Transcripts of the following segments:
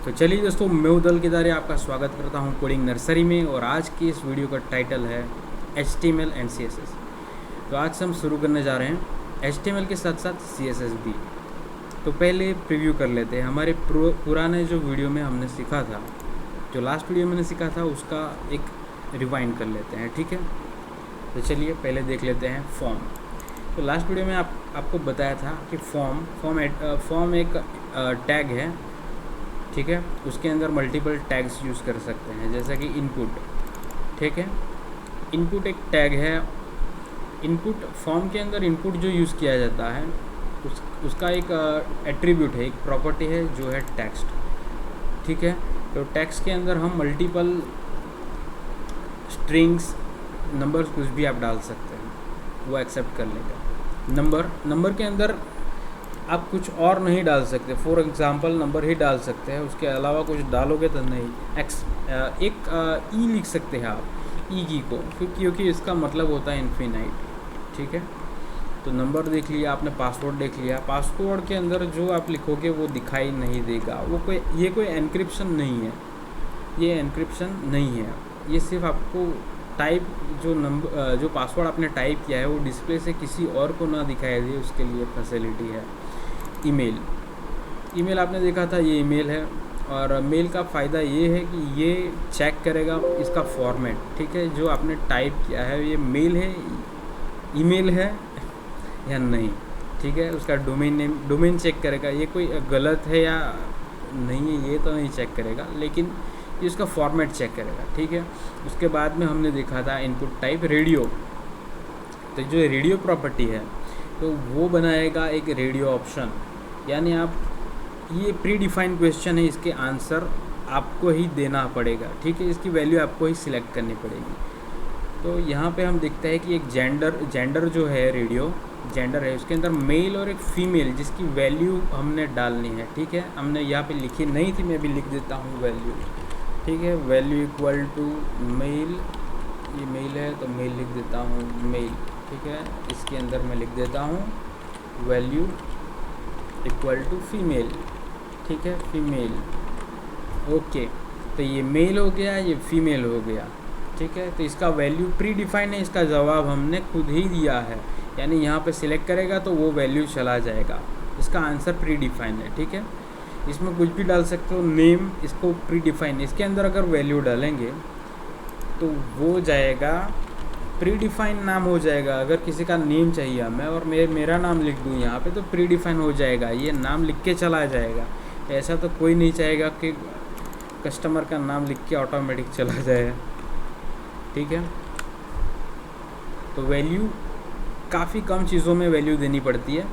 तो चलिए दोस्तों, मैं उदल केदारे आपका स्वागत करता हूं कोडिंग नर्सरी में। और आज की इस वीडियो का टाइटल है HTML एंड CSS। तो आज हम शुरू करने जा रहे हैं HTML के साथ साथ CSS भी। तो पहले प्रीव्यू कर लेते हैं हमारे पुराने जो वीडियो में हमने सीखा था, जो लास्ट वीडियो में मैंने सीखा था उसका एक रिवाइंड कर लेते हैं, ठीक है। तो चलिए पहले देख लेते हैं फॉर्म। तो लास्ट वीडियो में आपको बताया था कि फॉर्म एक टैग है, ठीक है। उसके अंदर मल्टीपल टैग्स यूज़ कर सकते हैं, जैसा कि इनपुट, ठीक है। इनपुट एक टैग है। इनपुट फॉर्म के अंदर इनपुट जो यूज़ किया जाता है उसका एक एट्रीब्यूट है, एक प्रॉपर्टी है जो है टेक्स्ट, ठीक है। तो टेक्स्ट के अंदर हम मल्टीपल स्ट्रिंग्स, नंबर्स कुछ भी आप डाल सकते हैं, वो एक्सेप्ट कर लेगा। नंबर के अंदर आप कुछ और नहीं डाल सकते। फॉर एग्ज़ाम्पल नंबर ही डाल सकते हैं, उसके अलावा कुछ डालोगे तो नहीं। एक ई लिख सकते हैं आप, ई की को, क्योंकि इसका मतलब होता है इन्फिनाइट, ठीक है। तो नंबर देख लिया आपने, पासवर्ड देख लिया। पासवर्ड के अंदर जो आप लिखोगे वो दिखाई नहीं देगा। ये कोई एन्क्रिप्शन नहीं है, ये एन्क्रिप्शन नहीं है। ये सिर्फ आपको टाइप जो पासवर्ड आपने टाइप किया है वो डिस्प्ले से किसी और को ना दिखाई दे, उसके लिए फैसिलिटी है। ईमेल आपने देखा था, ये ईमेल है। और मेल का फ़ायदा ये है कि ये चेक करेगा इसका फॉर्मेट, ठीक है। जो आपने टाइप किया है ये मेल है, ईमेल है या नहीं, ठीक है। उसका डोमेन चेक करेगा, ये कोई गलत है या नहीं है ये तो नहीं चेक करेगा, लेकिन ये उसका फॉर्मेट चेक करेगा, ठीक है। उसके बाद में हमने देखा था इनपुट टाइप रेडियो। तो जो रेडियो प्रॉपर्टी है तो वो बनाएगा एक रेडियो ऑप्शन, यानी आप ये प्री डिफाइंड क्वेश्चन है, इसके आंसर आपको ही देना पड़ेगा, ठीक है। इसकी वैल्यू आपको ही सिलेक्ट करनी पड़ेगी। तो यहाँ पे हम देखते हैं कि एक जेंडर जो है, रेडियो जेंडर है, उसके अंदर मेल और एक फीमेल जिसकी वैल्यू हमने डालनी है, ठीक है। हमने यहाँ पे लिखी नहीं थी, मैं भी लिख देता हूँ वैल्यू, ठीक है। वैल्यू इक्वल टू मेल, ये मेल है तो मेल लिख देता हूँ मेल, ठीक है। इसके अंदर मैं लिख देता हूँ वैल्यू इक्वल टू फीमेल, ठीक है, फीमेल, ओके। तो ये मेल हो गया, ये फीमेल हो गया, ठीक है। तो इसका वैल्यू प्री डिफाइंड है, इसका जवाब हमने खुद ही दिया है, यानी यहाँ पे सिलेक्ट करेगा तो वो वैल्यू चला जाएगा। इसका आंसर प्री डिफाइंड है, ठीक है। इसमें कुछ भी डाल सकते हो, नेम, इसको प्री डिफाइंड, इसके अंदर अगर वैल्यू डालेंगे तो वो जाएगा प्री डिफाइन नाम हो जाएगा। अगर किसी का नेम चाहिए हमें और मेरा नाम लिख दूँ यहाँ पे तो प्री डिफाइन हो जाएगा, ये नाम लिख के चला जाएगा। ऐसा तो कोई नहीं चाहेगा कि कस्टमर का नाम लिख के ऑटोमेटिक चला जाए, ठीक है। तो वैल्यू काफ़ी कम चीज़ों में वैल्यू देनी पड़ती है।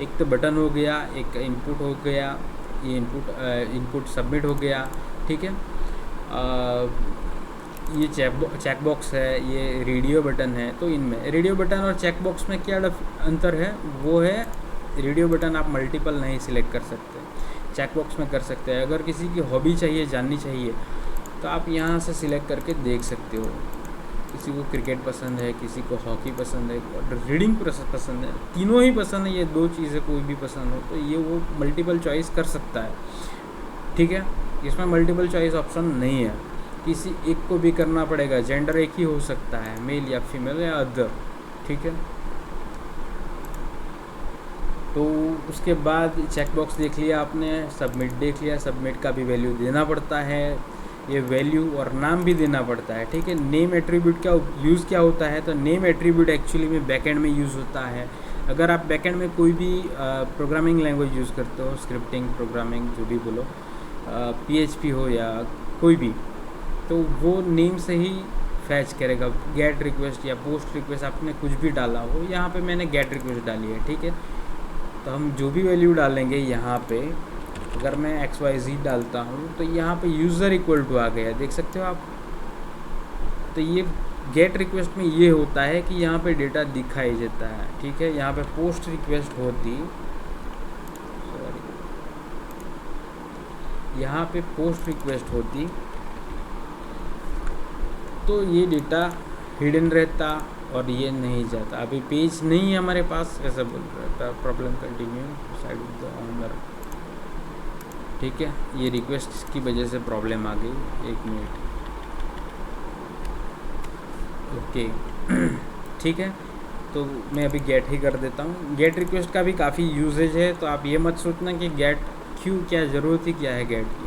एक तो बटन हो गया, एक इनपुट हो गया, ये इनपुट सबमिट हो गया, ठीक है। ये चेक बॉक्स है, ये रेडियो बटन है। तो इनमें रेडियो बटन और चेक बॉक्स में क्या अंतर है, वो है रेडियो बटन आप मल्टीपल नहीं सिलेक्ट कर सकते, चेक बॉक्स में कर सकते हैं। अगर किसी की हॉबी चाहिए, जाननी चाहिए, तो आप यहाँ से सिलेक्ट करके देख सकते हो। किसी को क्रिकेट पसंद है, किसी को हॉकी पसंद है, रीडिंग पसंद है, तीनों ही पसंद है, ये दो चीज़ें कोई भी पसंद हो तो ये वो मल्टीपल चॉइस कर सकता है, ठीक है। इसमें मल्टीपल चॉइस ऑप्शन नहीं है, किसी एक को भी करना पड़ेगा। जेंडर एक ही हो सकता है, मेल या फीमेल या अदर, ठीक है। तो उसके बाद चेक बॉक्स देख लिया आपने, सबमिट देख लिया। सबमिट का भी वैल्यू देना पड़ता है, ये वैल्यू और नाम भी देना पड़ता है, ठीक है। नेम एट्रीब्यूट का यूज़ क्या होता है, तो नेम एट्रीब्यूट एक्चुअली में बैकएंड में यूज़ होता है। अगर आप बैकएंड में कोई भी प्रोग्रामिंग लैंग्वेज यूज़ करते हो, स्क्रिप्टिंग, प्रोग्रामिंग जो भी बोलो, PHP हो या कोई भी, तो वो नेम से ही फैच करेगा। गेट रिक्वेस्ट या पोस्ट रिक्वेस्ट आपने कुछ भी डाला हो, यहाँ पे मैंने गेट रिक्वेस्ट डाली है, ठीक है। तो हम जो भी वैल्यू डालेंगे यहाँ पे, अगर मैं XYZ डालता हूँ तो यहाँ पे यूज़र इक्वल टू आ गया, देख सकते हो आप। तो ये गेट रिक्वेस्ट में ये होता है कि यहाँ पे डेटा दिखाई देता है, ठीक है। यहाँ पे पोस्ट रिक्वेस्ट होती, यहाँ पे पोस्ट रिक्वेस्ट होती तो ये डेटा हिडन रहता और ये नहीं जाता। अभी पेज नहीं है हमारे पास, कैसे बोल रहा था, problem continue side of the honour, ठीक है, ये रिक्वेस्ट की वजह से प्रॉब्लम आ गई। 1 मिनट। ओके ठीक है, तो मैं अभी गेट ही कर देता हूँ। गेट रिक्वेस्ट का भी काफ़ी यूजेज है, तो आप ये मत सोचना कि गेट क्यों, क्या ज़रूरत ही क्या है गेट की।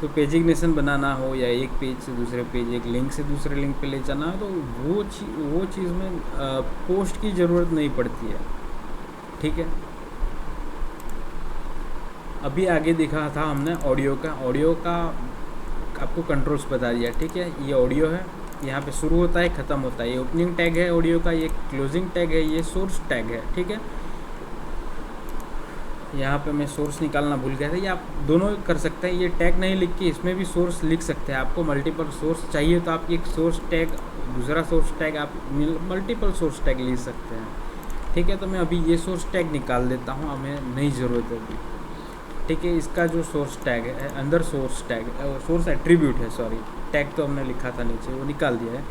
तो पेजिग्नेशन बनाना हो या एक पेज से दूसरे पेज, एक लिंक से दूसरे लिंक पे ले जाना हो, तो वो चीज़ में पोस्ट की ज़रूरत नहीं पड़ती है। ठीक है, अभी आगे देखा था हमने ऑडियो का आपको कंट्रोल्स बता दिया। ठीक है, ये ऑडियो है, यहाँ पे शुरू होता है, ख़त्म होता है। ये ओपनिंग टैग है ऑडियो का, ये क्लोजिंग टैग है, ये सोर्स टैग है। ठीक है, यहाँ पे मैं सोर्स निकालना भूल गया था। ये आप दोनों कर सकते हैं, ये टैग नहीं लिख के इसमें भी सोर्स लिख सकते हैं। आपको मल्टीपल सोर्स चाहिए तो आप एक सोर्स टैग, दूसरा सोर्स टैग, आप मल्टीपल सोर्स टैग लिख सकते हैं। ठीक है, तो मैं अभी ये सोर्स टैग निकाल देता हूँ, हमें नहीं ज़रूरत है अभी। ठीक है, इसका जो सोर्स टैग है अंदर, सोर्स टैग सोर्स एट्रीब्यूट है, सॉरी टैग तो हमने लिखा था नीचे, वो निकाल दिया है।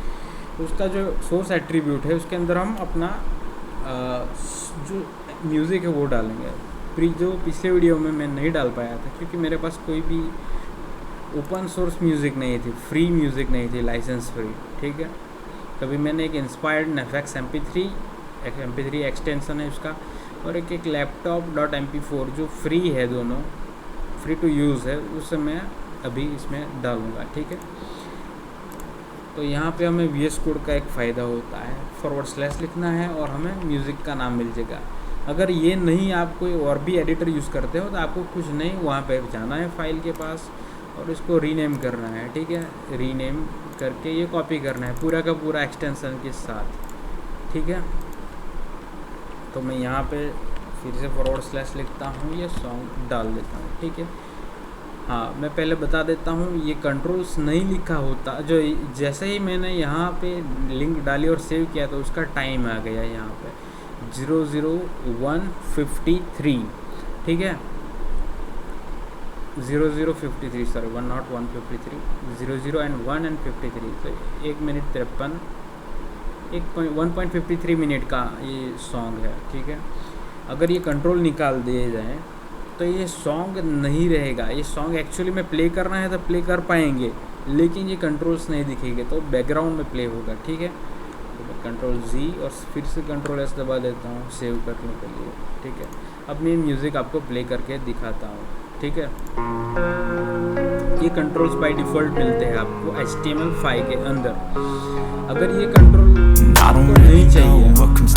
तो उसका जो सोर्स एट्रीब्यूट है उसके अंदर हम अपना जो म्यूज़िक है वो डालेंगे। जो पिछले वीडियो में मैं नहीं डाल पाया था क्योंकि मेरे पास कोई भी ओपन सोर्स म्यूज़िक नहीं थी, फ्री म्यूज़िक नहीं थी, लाइसेंस फ्री। ठीक है, तभी मैंने एक इंस्पायर्ड नेफेक्स MP3 एक्सटेंसन है उसका, और एक laptop.mp4 जो फ्री है, दोनों फ्री टू यूज़ है, उसे मैं अभी इसमें डालूँगा। ठीक है, तो यहाँ पे हमें VS कोड का एक फ़ायदा होता है, / लिखना है और हमें म्यूज़िक का नाम मिल जाएगा। अगर ये नहीं, आप कोई और भी एडिटर यूज़ करते हो तो आपको कुछ नहीं, वहाँ पे जाना है फाइल के पास और इसको रीनेम करना है। ठीक है, रीनेम करके ये कॉपी करना है पूरा का पूरा एक्सटेंसन के साथ। ठीक है, तो मैं यहाँ पे फिर से / लिखता हूँ, ये सॉन्ग डाल देता हूँ। ठीक है, हाँ मैं पहले बता देता हूँ, ये कंट्रोल्स नहीं लिखा होता, जो जैसे ही मैंने यहाँ पे लिंक डाली और सेव किया तो उसका टाइम आ गया यहाँ पे 00153। ठीक है, 0053, सॉरी 153, 00 and 1 and 53, तो 1 मिनट 53, 1.53 मिनट का ये सॉन्ग है। ठीक है, अगर ये कंट्रोल निकाल दिए जाएँ तो ये सॉन्ग नहीं रहेगा। ये सॉन्ग एक्चुअली में प्ले करना है तो प्ले कर पाएंगे, लेकिन ये कंट्रोल्स नहीं दिखेंगे, तो बैकग्राउंड में प्ले होगा। ठीक है, तो मैं Ctrl+Z और फिर से Ctrl+S दबा देता हूँ सेव करने के लिए। ठीक है, अब मैं म्यूज़िक आपको प्ले करके दिखाता हूँ। ठीक है, ये कंट्रोल्स बाय डिफ़ॉल्ट मिलते हैं आपको HTML5 के अंदर। अगर ये कंट्रोल आपको नहीं चाहिए, आपको खुद का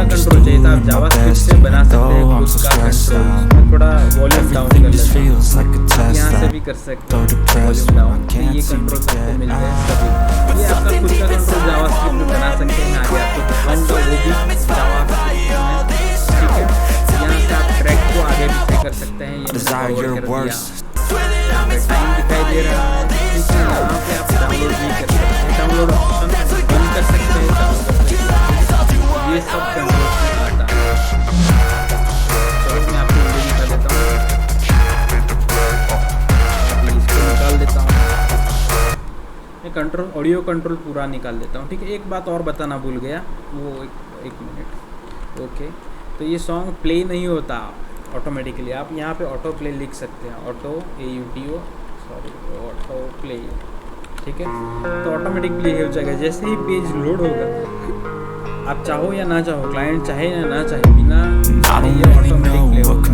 कंट्रोल चाहिए, तो आप जावास्क्रिप्ट से बना सकते हैं खुद का कंट्रोल। थोड़ा वॉल्यूम डाउन कर लेता हूँ, यहाँ से भी कर सकते हैं वॉल्यूम डाउन। ये कंट्रोल आपको मिल जाए सभी, ये आपका खुद का कंट्रोल जावास्क्रिप्ट में बना सकते हैं। आगे आपको दिखाऊंगा वो भी जावास्क्रिप्ट में। ठीक है, यहाँ से आप ट्रैक को आगे पीछे कर सकते हैं। ये फॉरवर्ड कर दिया, यहाँ पे टाइम दिखाई दे रहा है। यहाँ पे आप डाउनलोड भी कर सकते हैं, डाउनलोड ऑप्शन बंद कर सकते हैं, ये सब कंट्रोल में आता है। चलो मैं आपको वीडियो निकाल देता हूँ, अभी इसको निकाल देता हूँ। मैं कंट्रोल, ऑडियो कंट्रोल पूरा निकाल देता हूँ। ठीक है, एक बात और बताना भूल गया, वो एक मिनट। ओके, तो ये सॉन्ग प्ले नहीं होता ऑटोमेटिकली, आप यहाँ पे ऑटो प्ले लिख सकते हैं, ऑटो प्ले। ठीक है, तो ऑटोमेटिक प्ले हो जाएगा जैसे ही पेज लोड होगा। आप चाहो या ना चाहो, क्लाइंट चाहे या ना चाहे, बिना ये ऑटोमेटिक प्ले होगा।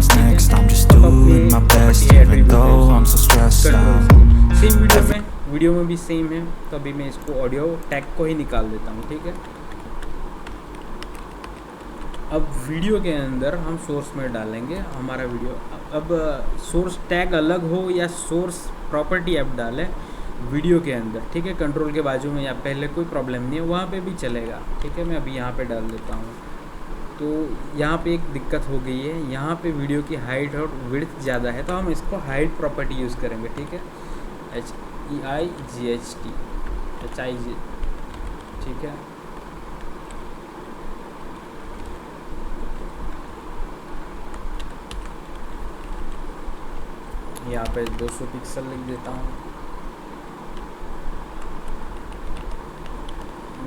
सेम वीडियो में भी सेम है, तो अभी मैं इसको ऑडियो टैग को ही निकाल देता हूँ। ठीक है, अब वीडियो के अंदर हम सोर्स में डालेंगे हमारा वीडियो। अब सोर्स टैग अलग हो या सोर्स प्रॉपर्टी आप डालें वीडियो के अंदर। ठीक है, कंट्रोल के बाजू में या पहले कोई प्रॉब्लम नहीं है, वहाँ पे भी चलेगा। ठीक है, मैं अभी यहाँ पे डाल देता हूँ। तो यहाँ पे एक दिक्कत हो गई है, यहाँ पे वीडियो की हाइट और विड्थ ज़्यादा है, तो हम इसको हाइट प्रॉपर्टी यूज़ करेंगे। ठीक है, HEIGHT। ठीक है, यहाँ पे 200 पिक्सल लिख देता हूँ।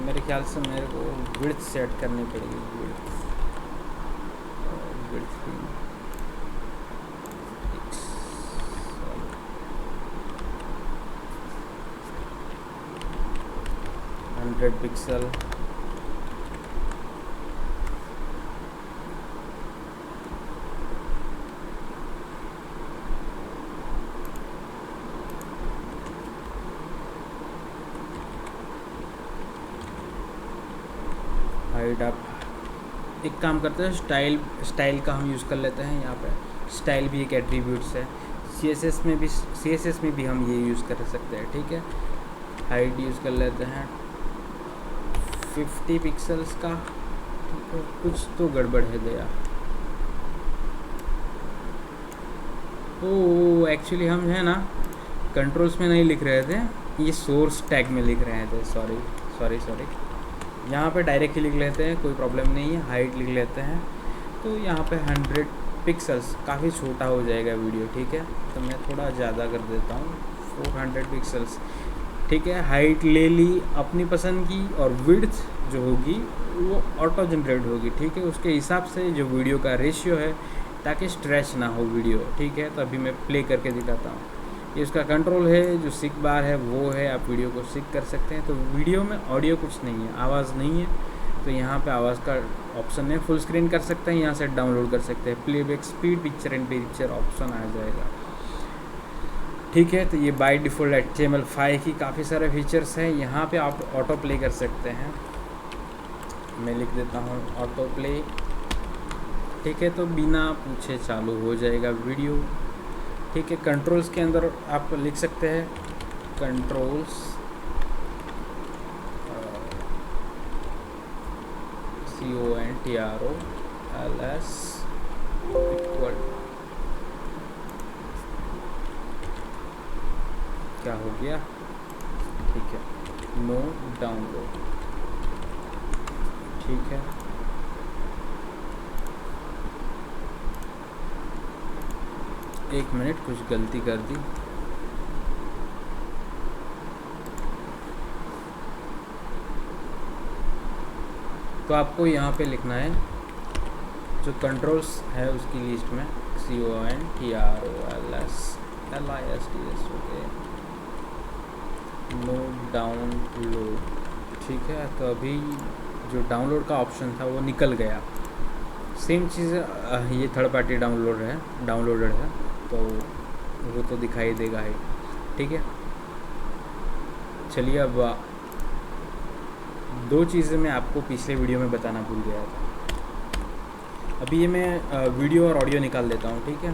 मेरे ख्याल से मेरे को विड्थ सेट करनी पड़ेगी, विड्थ 100 पिक्सल, हाइड अप। एक काम करते हैं, स्टाइल का हम यूज़ कर लेते हैं। यहाँ पे स्टाइल भी एक एट्रीब्यूट्स है। CSS में भी हम ये यूज़ कर सकते हैं, ठीक है। हाइट यूज़ कर लेते हैं 50 पिक्सल्स का, ठीक है। कुछ तो गड़बड़ है गया। ओ एक्चुअली हम है ना कंट्रोल्स में नहीं लिख रहे थे, ये सोर्स टैग में लिख रहे थे। सॉरी। यहाँ पे डायरेक्ट ही लिख लेते हैं, कोई प्रॉब्लम नहीं है। हाइट लिख लेते हैं, तो यहाँ पे 100 पिक्सल्स, काफ़ी छोटा हो जाएगा वीडियो, ठीक है। तो मैं थोड़ा ज़्यादा कर देता हूँ, 400 पिक्सल्स, ठीक है। हाइट ले ली अपनी पसंद की, और विड्थ जो होगी वो ऑटो जनरेट होगी, ठीक है। उसके हिसाब से जो वीडियो का रेशियो है, ताकि स्ट्रेच ना हो वीडियो, ठीक है। तो अभी मैं प्ले करके दिखाता हूँ। ये उसका कंट्रोल है, जो सिक बार है वो है, आप वीडियो को सिक कर सकते हैं। तो वीडियो में ऑडियो कुछ नहीं है, आवाज़ नहीं है, तो यहाँ पे आवाज़ का ऑप्शन है। फुल स्क्रीन कर सकते हैं, यहाँ से डाउनलोड कर सकते हैं। Playback speed, picture in picture option आ जाएगा, ठीक है। तो ये बाय डिफ़ॉल्ट HTML5 की काफ़ी सारे फीचर्स हैं। यहाँ पे आप ऑटो प्ले कर सकते हैं। मैं लिख देता हूँ ऑटो प्ले, ठीक है। तो बिना पूछे चालू हो जाएगा वीडियो, ठीक है। कंट्रोल्स के अंदर आप लिख सकते हैं कंट्रोल्स CONTROLS इक्वल, क्या हो गया, ठीक है, नो डाउनलोड, ठीक है। एक मिनट, कुछ गलती कर दी। तो आपको यहाँ पे लिखना है जो कंट्रोल्स है उसकी लिस्ट में CONTROLS LISTS, okay, no download, ठीक है। तो अभी जो डाउनलोड का ऑप्शन था वो निकल गया। सेम चीज़ ये थर्ड पार्टी डाउनलोडेड है, तो वो तो दिखाई देगा ही, ठीक है। चलिए, अब दो चीज़ें मैं आपको पिछले वीडियो में बताना भूल गया था। अभी ये मैं वीडियो और ऑडियो निकाल देता हूँ, ठीक है।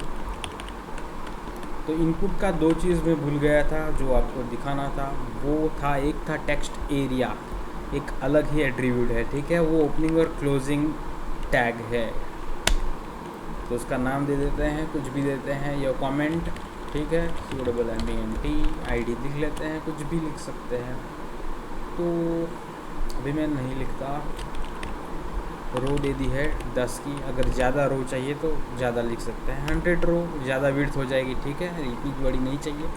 तो इनपुट का दो चीज़ मैं भूल गया था जो आपको दिखाना था। वो था, एक था टेक्स्ट एरिया, एक अलग ही एट्रीब्यूट है, ठीक है। वो ओपनिंग और क्लोजिंग टैग है, तो उसका नाम दे देते हैं, कुछ भी देते हैं, या कमेंट, ठीक है। COMMENT ID लिख लेते हैं, कुछ भी लिख सकते हैं। तो अभी मैं नहीं लिखता। रो दे दी है 10 की, अगर ज़्यादा रो चाहिए तो ज़्यादा लिख सकते हैं। 100 रो, ज़्यादा विड्थ हो जाएगी, ठीक है। इतनी बड़ी नहीं चाहिए,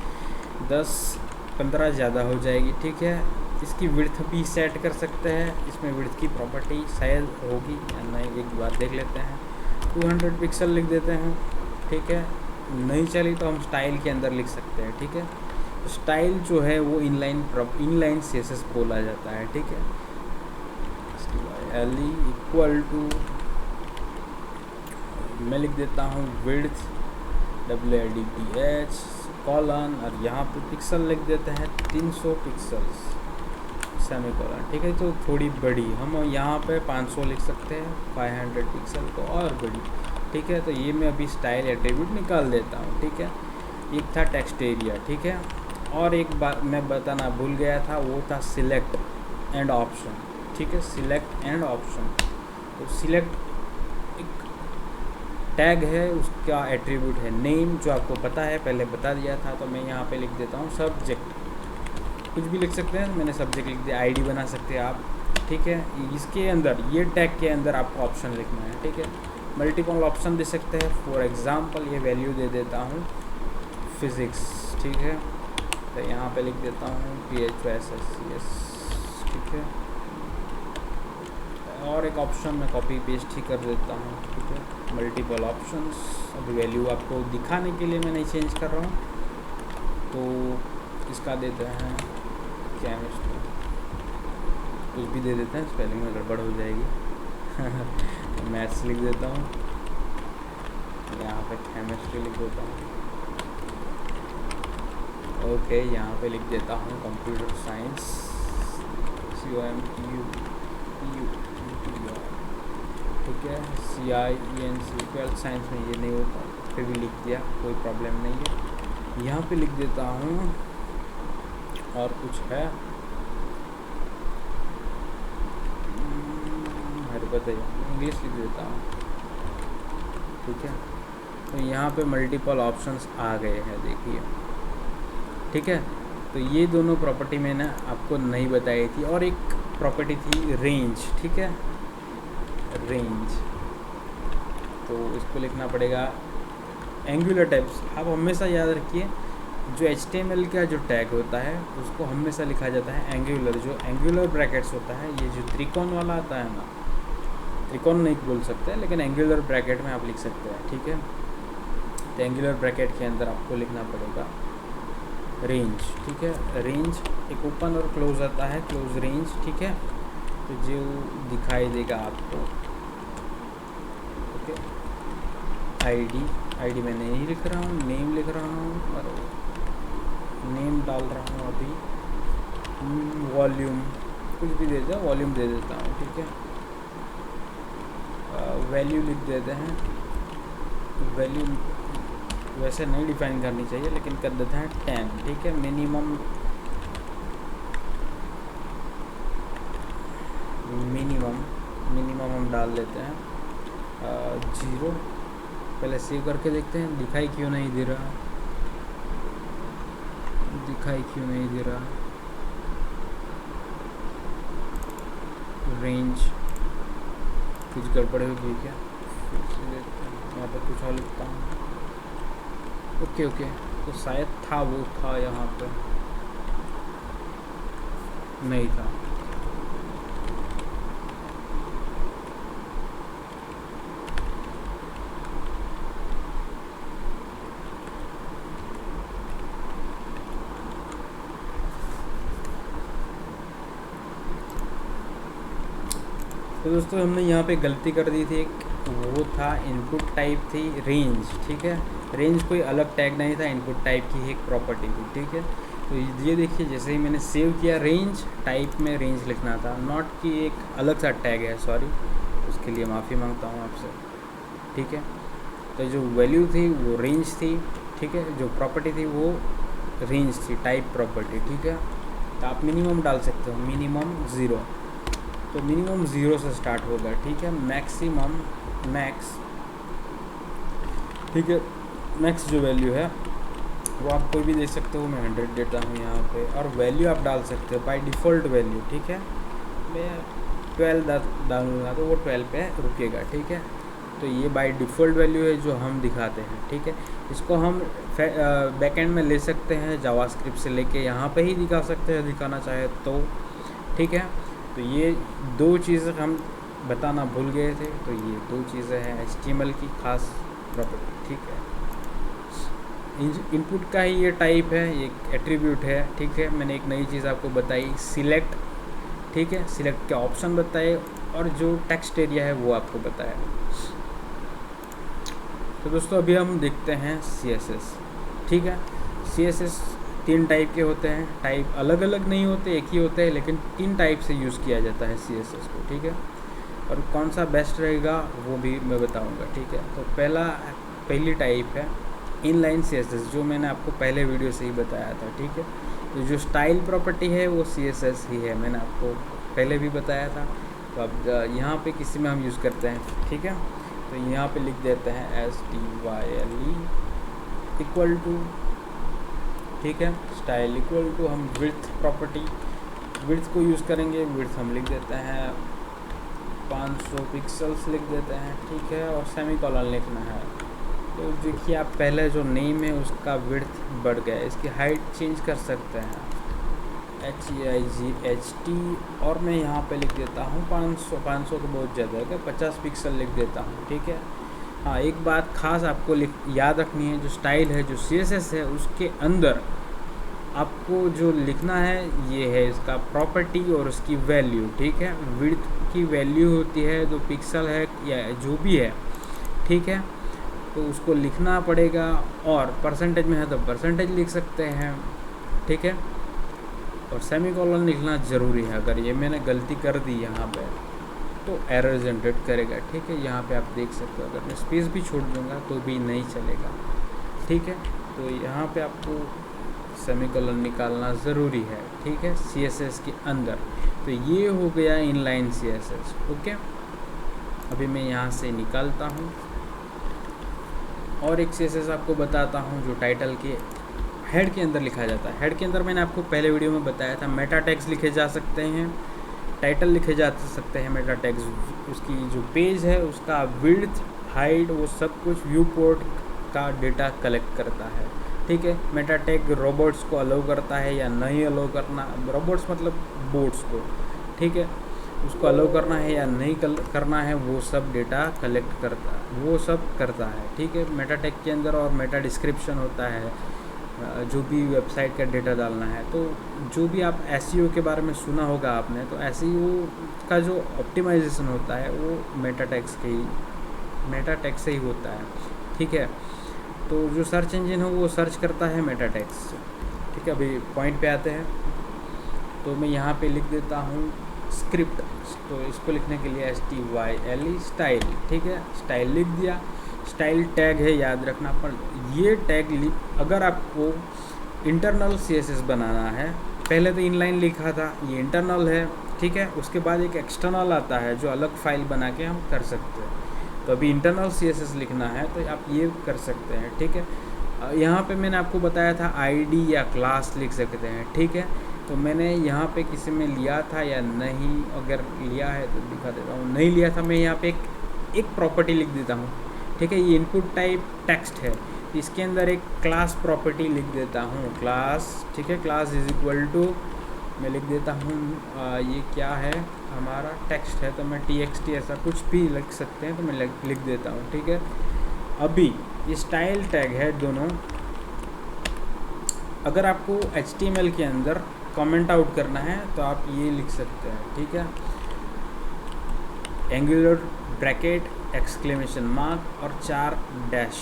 10-15 ज़्यादा हो जाएगी, ठीक है। इसकी विड्थ भी सेट कर सकते हैं, इसमें विड्थ की प्रॉपर्टी शायद होगी या नहीं, एक बार देख लेते हैं। 200 पिक्सल लिख देते हैं, ठीक है। नहीं चली तो हम स्टाइल के अंदर लिख सकते हैं, ठीक है। स्टाइल जो है वो इनलाइन CSS बोला जाता है, ठीक है। LE इक्वल टू, मैं लिख देता हूँ विड्थ WIDTH कॉलन, और यहाँ पे पिक्सल लिख देते हैं 300 पिक्सल्स सेमीकोलन, ठीक है। तो थोड़ी बड़ी, हम यहाँ पे 500 लिख सकते हैं, 500 पिक्सल को और बड़ी, ठीक है। तो ये मैं अभी स्टाइल एट्रीब्यूट निकाल देता हूँ, ठीक है। एक था टेक्स्ट एरिया, ठीक है। और एक बात मैं बताना भूल गया था, वो था सिलेक्ट एंड ऑप्शन, ठीक है। सिलेक्ट एंड ऑप्शन, तो सिलेक्ट एक टैग है, उसका एट्रीब्यूट है नेम, जो आपको पता है, पहले बता दिया था। तो मैं यहाँ पे लिख देता हूँ सब्जेक्ट, कुछ भी लिख सकते हैं, मैंने सब्जेक्ट लिख दिया। ID बना सकते हैं आप, ठीक है। इसके अंदर, ये टैग के अंदर आपको ऑप्शन लिखना है, ठीक है। मल्टीपल ऑप्शन दे सकते हैं। फॉर एग्जांपल ये वैल्यू दे देता हूँ फिज़िक्स, ठीक है। तो यहाँ पे लिख देता हूँ PHYSSCS, ठीक है। और एक ऑप्शन मैं कॉपी पेस्ट ही कर देता हूँ, ठीक है। मल्टीपल ऑप्शंस, अभी वैल्यू आपको दिखाने के लिए मैं नहीं चेंज कर रहा हूँ, तो इसका देते हैं केमिस्ट्री, कुछ भी दे देते हैं, स्पेलिंग में गड़बड़ हो जाएगी। मैथ्स लिख देता हूँ, यहाँ पे केमिस्ट्री लिख देता हूँ। ओके, यहाँ पे लिख देता हूँ कंप्यूटर साइंस, COMPU, ठीक है। CIENC, 12th साइंस में ये नहीं होता, फिर भी लिख दिया, कोई प्रॉब्लम नहीं है। यहाँ पे लिख देता हूँ, और कुछ है मेरे बताइए, इंग्लिश लिख देता हूँ, ठीक है। तो यहाँ पे मल्टीपल ऑप्शंस आ गए हैं, देखिए, ठीक है। तो ये दोनों प्रॉपर्टी मैंने आपको नहीं बताई थी, और एक प्रॉपर्टी थी रेंज, ठीक है, रेंज। तो इसको लिखना पड़ेगा एंगुलर टैग्स। आप हमेशा याद रखिए, जो HTML का जो टैग होता है उसको हमेशा लिखा जाता है एंगुलर। जो एंगुलर ब्रैकेट्स होता है, ये जो त्रिकोण वाला आता है ना, त्रिकोण नहीं बोल सकते, लेकिन एंगुलर ब्रैकेट में आप लिख सकते हैं, ठीक है। तो एंगुलर ब्रैकेट के अंदर आपको लिखना पड़ेगा रेंज, ठीक है। रेंज एक ओपन और क्लोज आता है, क्लोज रेंज, ठीक है। तो जो दिखाई देगा आपको, ओके। आईडी मैं नहीं लिख रहा हूँ, नेम लिख रहा हूँ, और नेम डाल रहा हूँ अभी। वॉल्यूम कुछ भी दे दो, वॉल्यूम दे देता हूँ, ठीक है। वैल्यू लिख देते हैं, वैल्यू वैसे नहीं डिफाइन करनी चाहिए, लेकिन कर देते हैं 10, ठीक है। मिनिमम हम डाल लेते हैं 0। पहले सेव करके देखते हैं, दिखाई क्यों नहीं दे रहा, रेंज कुछ गड़बड़ होगी क्या, यहाँ पर कुछ और लिखता हूँ। ओके, तो शायद था, वो था यहाँ पर, नहीं था। तो दोस्तों, हमने यहाँ पे गलती कर दी थी, एक वो था इनपुट टाइप थी रेंज, ठीक है। रेंज कोई अलग टैग नहीं था, इनपुट टाइप की एक प्रॉपर्टी थी, ठीक है। तो ये देखिए, जैसे ही मैंने सेव किया, रेंज टाइप में रेंज लिखना था, नॉट कि एक अलग सा टैग है, सॉरी, उसके लिए माफ़ी मांगता हूँ आपसे, ठीक है। तो जो वैल्यू थी वो रेंज थी, ठीक है। जो प्रॉपर्टी थी वो रेंज थी, टाइप प्रॉपर्टी, ठीक है। तो आप मिनिमम डाल सकते हो, मिनिमम 0, तो मिनिमम 0 से स्टार्ट होगा, ठीक है। मैक्सिमम, मैक्स, ठीक है। मैक्स जो वैल्यू है वो आप कोई भी दे सकते हो, मैं 100 देता हूँ यहाँ पे। और वैल्यू आप डाल सकते हो बाय डिफ़ॉल्ट वैल्यू, ठीक है। मैं 12 डालूँगा तो वो 12 पे रुकेगा, ठीक है। तो ये बाय डिफ़ॉल्ट वैल्यू है जो हम दिखाते हैं, ठीक है। इसको हम बैकएंड में ले सकते हैं, जावास्क्रिप्ट से लेके यहाँ पे ही दिखा सकते हैं, दिखाना चाहे तो, ठीक है। तो ये 2 चीज़ें हम बताना भूल गए थे, तो ये 2 चीज़ें हैं HTML की खास प्रॉपर्टी, ठीक है। इनपुट का ही ये टाइप है, एक एट्रीब्यूट है, ठीक है। मैंने एक नई चीज़ आपको बताई, सिलेक्ट, ठीक है। सिलेक्ट के ऑप्शन बताए, और जो टेक्स्ट एरिया है वो आपको बताया। तो दोस्तों, अभी हम देखते हैं CSS, ठीक है। CSS 3 टाइप के होते हैं, टाइप अलग अलग नहीं होते, एक ही होते हैं, लेकिन 3 टाइप से यूज़ किया जाता है CSS को, ठीक है। और कौन सा बेस्ट रहेगा वो भी मैं बताऊंगा, ठीक है। तो पहली टाइप है इनलाइन CSS, जो मैंने आपको पहले वीडियो से ही बताया था, ठीक है। तो जो स्टाइल प्रॉपर्टी है वो CSS ही है, मैंने आपको पहले भी बताया था। तो अब यहाँ पे किसी में हम यूज़ करते हैं, ठीक है। तो यहाँ पे लिख देते हैं STYLE इक्वल टू, ठीक है, स्टाइल इक्वल टू, हम विड्थ प्रॉपर्टी, विड्थ को यूज़ करेंगे। विड्थ हम लिख देते हैं 500 पिक्सल्स लिख देते हैं, ठीक है। और सेमीकोलन लिखना है। तो देखिए, आप पहले जो नेम है उसका विड्थ बढ़ गया, इसकी हाइट चेंज कर सकते हैं, HEIGHT, और मैं यहाँ पे लिख देता हूँ 500 तो बहुत ज़्यादा है, 50 पिक्सल लिख देता हूँ, ठीक है। हाँ, एक बात खास आपको याद रखनी है, जो स्टाइल है, जो CSS है, उसके अंदर आपको जो लिखना है ये है इसका प्रॉपर्टी और उसकी वैल्यू, ठीक है। विड्थ की वैल्यू होती है जो पिक्सल है या जो भी है, ठीक है, तो उसको लिखना पड़ेगा। और परसेंटेज में है तो परसेंटेज लिख सकते हैं, ठीक है। और सेमीकोलन लिखना ज़रूरी है। अगर ये मैंने गलती कर दी यहाँ पे तो एरर जनरेट करेगा, ठीक है। यहाँ पे आप देख सकते हो, अगर मैं स्पेस भी छोड़ दूँगा तो भी नहीं चलेगा, ठीक है। तो यहाँ पे आपको सेमीकोलन निकालना ज़रूरी है, ठीक है, CSS के अंदर। तो ये हो गया इनलाइन CSS, ओके। अभी मैं यहाँ से निकालता हूँ और एक CSS आपको बताता हूँ जो टाइटल के हेड के अंदर लिखा जाता है। हेड के अंदर मैंने आपको पहले वीडियो में बताया था मेटा टैग्स लिखे जा सकते हैं, टाइटल लिखे जा सकते हैं, मेटा टैग्स, उसकी जो पेज है उसका विड्थ, हाइट, वो सब कुछ व्यू पोर्ट का डेटा कलेक्ट करता है, ठीक है। मेटा टैग रोबोट्स को अलाउ करता है या नहीं अलाउ करना, रोबोट्स मतलब बोट्स को, ठीक है, उसको अलाउ करना है या नहीं करना है, वो सब डेटा कलेक्ट करता है, वो सब करता है, ठीक है। मेटा टैग के अंदर और मेटा डिस्क्रिप्शन होता है, जो भी वेबसाइट का डेटा डालना है। तो जो भी आप SEO के बारे में सुना होगा आपने, तो SEO का जो ऑप्टिमाइजेशन होता है वो मेटा टैग से ही होता है, ठीक है। तो जो सर्च इंजन हो वो सर्च करता है मेटा टैग्स से, ठीक है। अभी पॉइंट पे आते हैं, तो मैं यहाँ पे लिख देता हूँ स्क्रिप्ट। तो इसको लिखने के लिए STYLE स्टाइल, ठीक है, स्टाइल लिख दिया। स्टाइल टैग है, याद रखना। पर ये टैग अगर आपको इंटरनल CSS बनाना है, पहले तो इनलाइन लिखा था, ये इंटरनल है, ठीक है। उसके बाद एक एक्सटर्नल आता है जो अलग फाइल बना के हम कर सकते हैं। तो अभी इंटरनल CSS लिखना है तो आप ये कर सकते हैं, ठीक है। यहाँ पे मैंने आपको बताया था ID या क्लास लिख सकते हैं, ठीक है। तो मैंने यहाँ पे किसी में लिया था या नहीं, अगर लिया है तो दिखा देता हूँ, नहीं लिया था, मैं यहाँ पे एक प्रॉपर्टी लिख देता हूँ, ठीक है। ये इनपुट टाइप टेक्स्ट है, इसके अंदर एक क्लास प्रॉपर्टी लिख देता हूँ, क्लास, ठीक है। क्लास इज इक्वल टू, मैं लिख देता हूँ ये क्या है हमारा टेक्स्ट है, तो मैं TXT ऐसा कुछ भी लिख सकते हैं, तो मैं लिख देता हूँ, ठीक है। अभी ये स्टाइल टैग है दोनों। अगर आपको HTML के अंदर कमेंट आउट करना है तो आप ये लिख सकते हैं, ठीक है, एंगुलर ब्रैकेट एक्सक्लेमेशन मार्क और 4 डैश,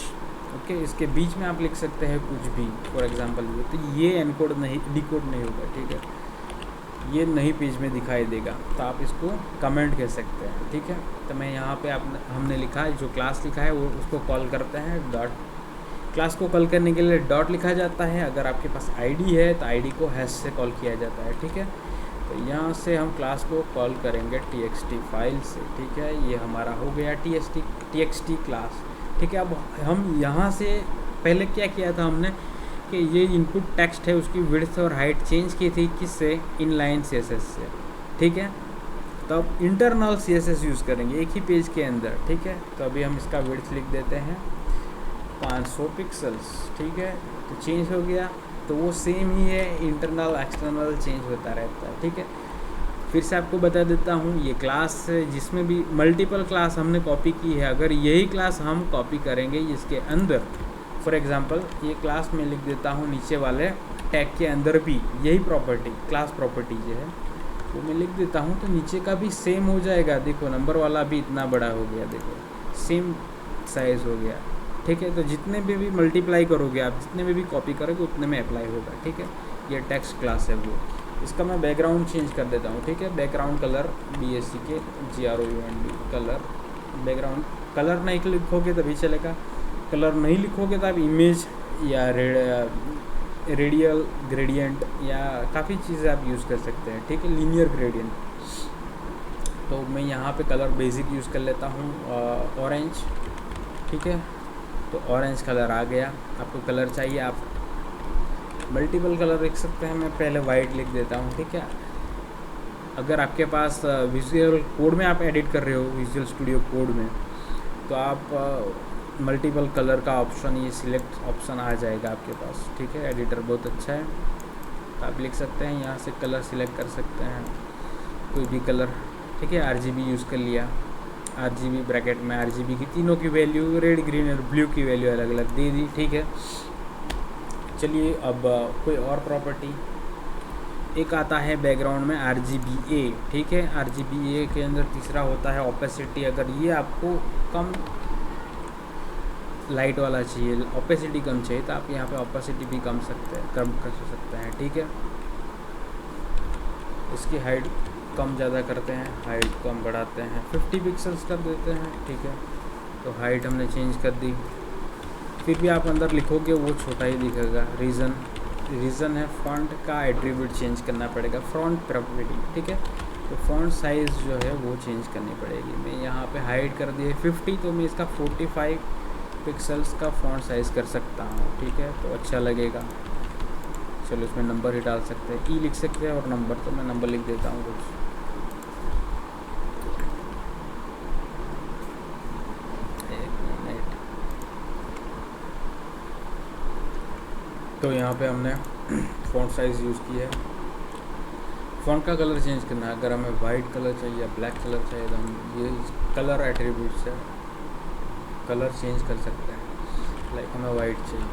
ओके। इसके बीच में आप लिख सकते हैं कुछ भी, फॉर एग्जांपल। तो ये एनकोड नहीं, डिकोड नहीं होगा, ठीक है, ये नहीं पेज में दिखाई देगा, तो आप इसको कमेंट कह सकते हैं, ठीक है। तो मैं यहाँ पे हमने लिखा है, जो क्लास लिखा है वो उसको कॉल करते हैं डॉट। क्लास को कॉल करने के लिए डॉट लिखा जाता है। अगर आपके पास ID है तो ID को हैश से कॉल किया जाता है, ठीक है। तो यहाँ से हम क्लास को कॉल करेंगे TXT फाइल से, ठीक है। ये हमारा हो गया TXT क्लास, ठीक है। अब हम यहाँ से पहले क्या किया था हमने कि ये इनपुट टेक्स्ट है, उसकी विड्थ और हाइट चेंज की थी, किससे, इनलाइन CSS से, ठीक है। तो अब इंटरनल CSS यूज़ करेंगे एक ही पेज के अंदर, ठीक है। तो अभी हम इसका विड्थ लिख देते हैं 500 पिक्सल्स, ठीक है। तो चेंज हो गया, तो वो सेम ही है, इंटरनल एक्सटर्नल चेंज होता रहता है, ठीक है। फिर से आपको बता देता हूँ, ये क्लास जिसमें भी मल्टीपल क्लास हमने कॉपी की है, अगर यही क्लास हम कॉपी करेंगे इसके अंदर, फॉर एग्जांपल ये क्लास में लिख देता हूँ, नीचे वाले टैग के अंदर भी यही प्रॉपर्टी, क्लास प्रॉपर्टी जो है वो मैं लिख देता हूँ, तो नीचे का भी सेम हो जाएगा। देखो नंबर वाला भी इतना बड़ा हो गया, देखो सेम साइज़ हो गया, ठीक है। तो जितने भी मल्टीप्लाई करोगे आप, जितने में भी कॉपी करोगे उतने में अप्लाई होगा, ठीक है। ये टेक्स्ट क्लास है वो। इसका मैं बैकग्राउंड चेंज कर देता हूँ, ठीक है। बैकग्राउंड कलर BSC के GROUND कलर, बैकग्राउंड कलर नहीं लिखोगे तभी चलेगा, कलर नहीं लिखोगे तो आप इमेज या रेडियल ग्रेडियंट या काफ़ी चीज़ें आप यूज़ कर सकते हैं, ठीक है, लीनियर ग्रेडियंट। तो मैं यहाँ पे कलर बेसिक यूज़ कर लेता हूँ ऑरेंज, ठीक है। तो ऑरेंज कलर आ गया। आपको कलर चाहिए आप मल्टीपल कलर लिख सकते हैं, मैं पहले वाइट लिख देता हूँ, ठीक है। अगर आपके पास विजुअल कोड में आप एडिट कर रहे हो, विजुअल स्टूडियो कोड में, तो आप मल्टीपल कलर का ऑप्शन, ये सिलेक्ट ऑप्शन आ जाएगा आपके पास, ठीक है। एडिटर बहुत अच्छा है, तो आप लिख सकते हैं, यहाँ से कलर सिलेक्ट कर सकते हैं कोई भी कलर, ठीक है। RGB यूज़ कर लिया, RGB ब्रैकेट में RGB की तीनों की वैल्यू, रेड ग्रीन और ब्लू की वैल्यू अलग अलग दे दी, ठीक है। चलिए अब कोई और प्रॉपर्टी, एक आता है बैकग्राउंड में RGBA, ठीक है। RGBA के अंदर तीसरा होता है ओपेसिटी। अगर ये आपको कम लाइट वाला चाहिए, ओपेसिटी कम चाहिए, तो आप यहाँ पे ओपेसिटी भी कम कर सकते हैं, ठीक है। इसकी हाइट कम ज़्यादा करते हैं, हाइट कम बढ़ाते हैं, 50 पिक्सल्स कर देते हैं, ठीक है। तो हाइट हमने चेंज कर दी। फिर भी आप अंदर लिखोगे वो छोटा ही दिखेगा। रीज़न है फॉन्ट का एट्रीब्यूट चेंज करना पड़ेगा, फॉन्ट प्रॉपर्टी, ठीक है। तो फॉन्ट साइज़ जो है वो चेंज करनी पड़ेगी। मैं यहाँ पे हाइट कर दी है 50, तो मैं इसका 45 पिक्सल्स का फॉन्ट साइज़ कर सकता हूँ, ठीक है। तो अच्छा लगेगा। चलो इसमें नंबर ही डाल सकते हैं, ई लिख सकते हैं और नंबर, तो मैं नंबर लिख देता हूँ कुछ। तो यहाँ पे हमने फ़ॉन्ट साइज़ यूज़ किया है। फ़ॉन्ट का कलर चेंज करना है। अगर हमें वाइट कलर चाहिए या ब्लैक कलर चाहिए, तो हम ये कलर एट्रीब्यूट से कलर चेंज कर सकते हैं। लाइक हमें वाइट चाहिए,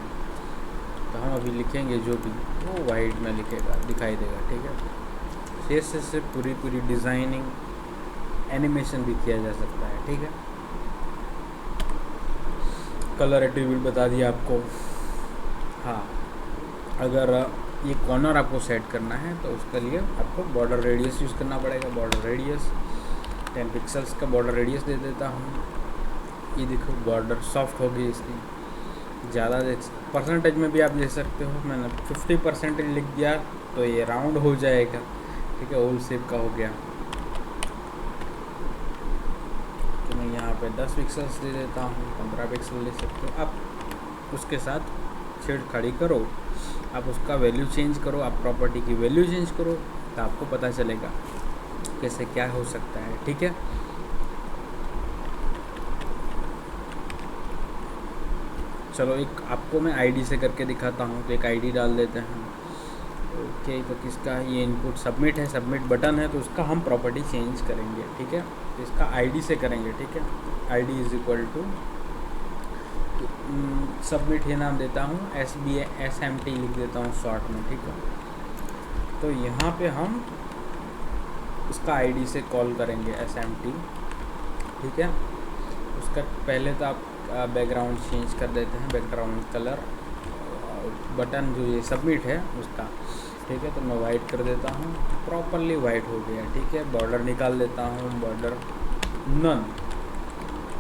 तो हम अभी लिखेंगे जो भी, वो वाइट में दिखाई देगा, ठीक है। CSS से पूरी डिज़ाइनिंग, एनिमेशन भी किया जा सकता है, ठीक है। कलर एट्रीब्यूट बता दिया आपको। हाँ, अगर ये कॉर्नर आपको सेट करना है तो उसके लिए आपको बॉर्डर रेडियस यूज़ करना पड़ेगा। बॉर्डर रेडियस 10 पिक्सल्स का बॉर्डर रेडियस दे देता हूँ। ये देखो बॉर्डर सॉफ्ट हो गई इसकी। ज़्यादा परसेंटेज में भी आप ले सकते हो। मैंने 50% लिख दिया तो ये राउंड हो जाएगा, ठीक है, ओवल शेप का हो गया। तो मैं यहाँ पे 10 पिक्सल्स दे देता हूँ, 15 पिक्सल ले सकते हो। आप उसके साथ छेड़खानी करो, आप उसका वैल्यू चेंज करो, आप प्रॉपर्टी की वैल्यू चेंज करो, तो आपको पता चलेगा कैसे क्या हो सकता है, ठीक है। चलो एक आपको मैं आईडी से करके दिखाता हूँ। तो एक आईडी डाल देते हैं। ओके, तो किसका ये इनपुट सबमिट है, सबमिट बटन है, तो उसका हम प्रॉपर्टी चेंज करेंगे, ठीक है। तो इसका आईडी से करेंगे, ठीक है। ID is equal to submit ये नाम देता हूँ, SMT लिख देता हूँ शॉर्ट में, ठीक है। तो यहाँ पे हम उसका आईडी से कॉल करेंगे SMT, ठीक है। उसका पहले तो आप बैकग्राउंड चेंज कर देते हैं, बैकग्राउंड कलर, बटन जो ये सबमिट है उसका, ठीक है। तो मैं वाइट कर देता हूँ, प्रॉपरली वाइट हो गया, ठीक है। बॉर्डर निकाल देता हूँ, बॉर्डर नन,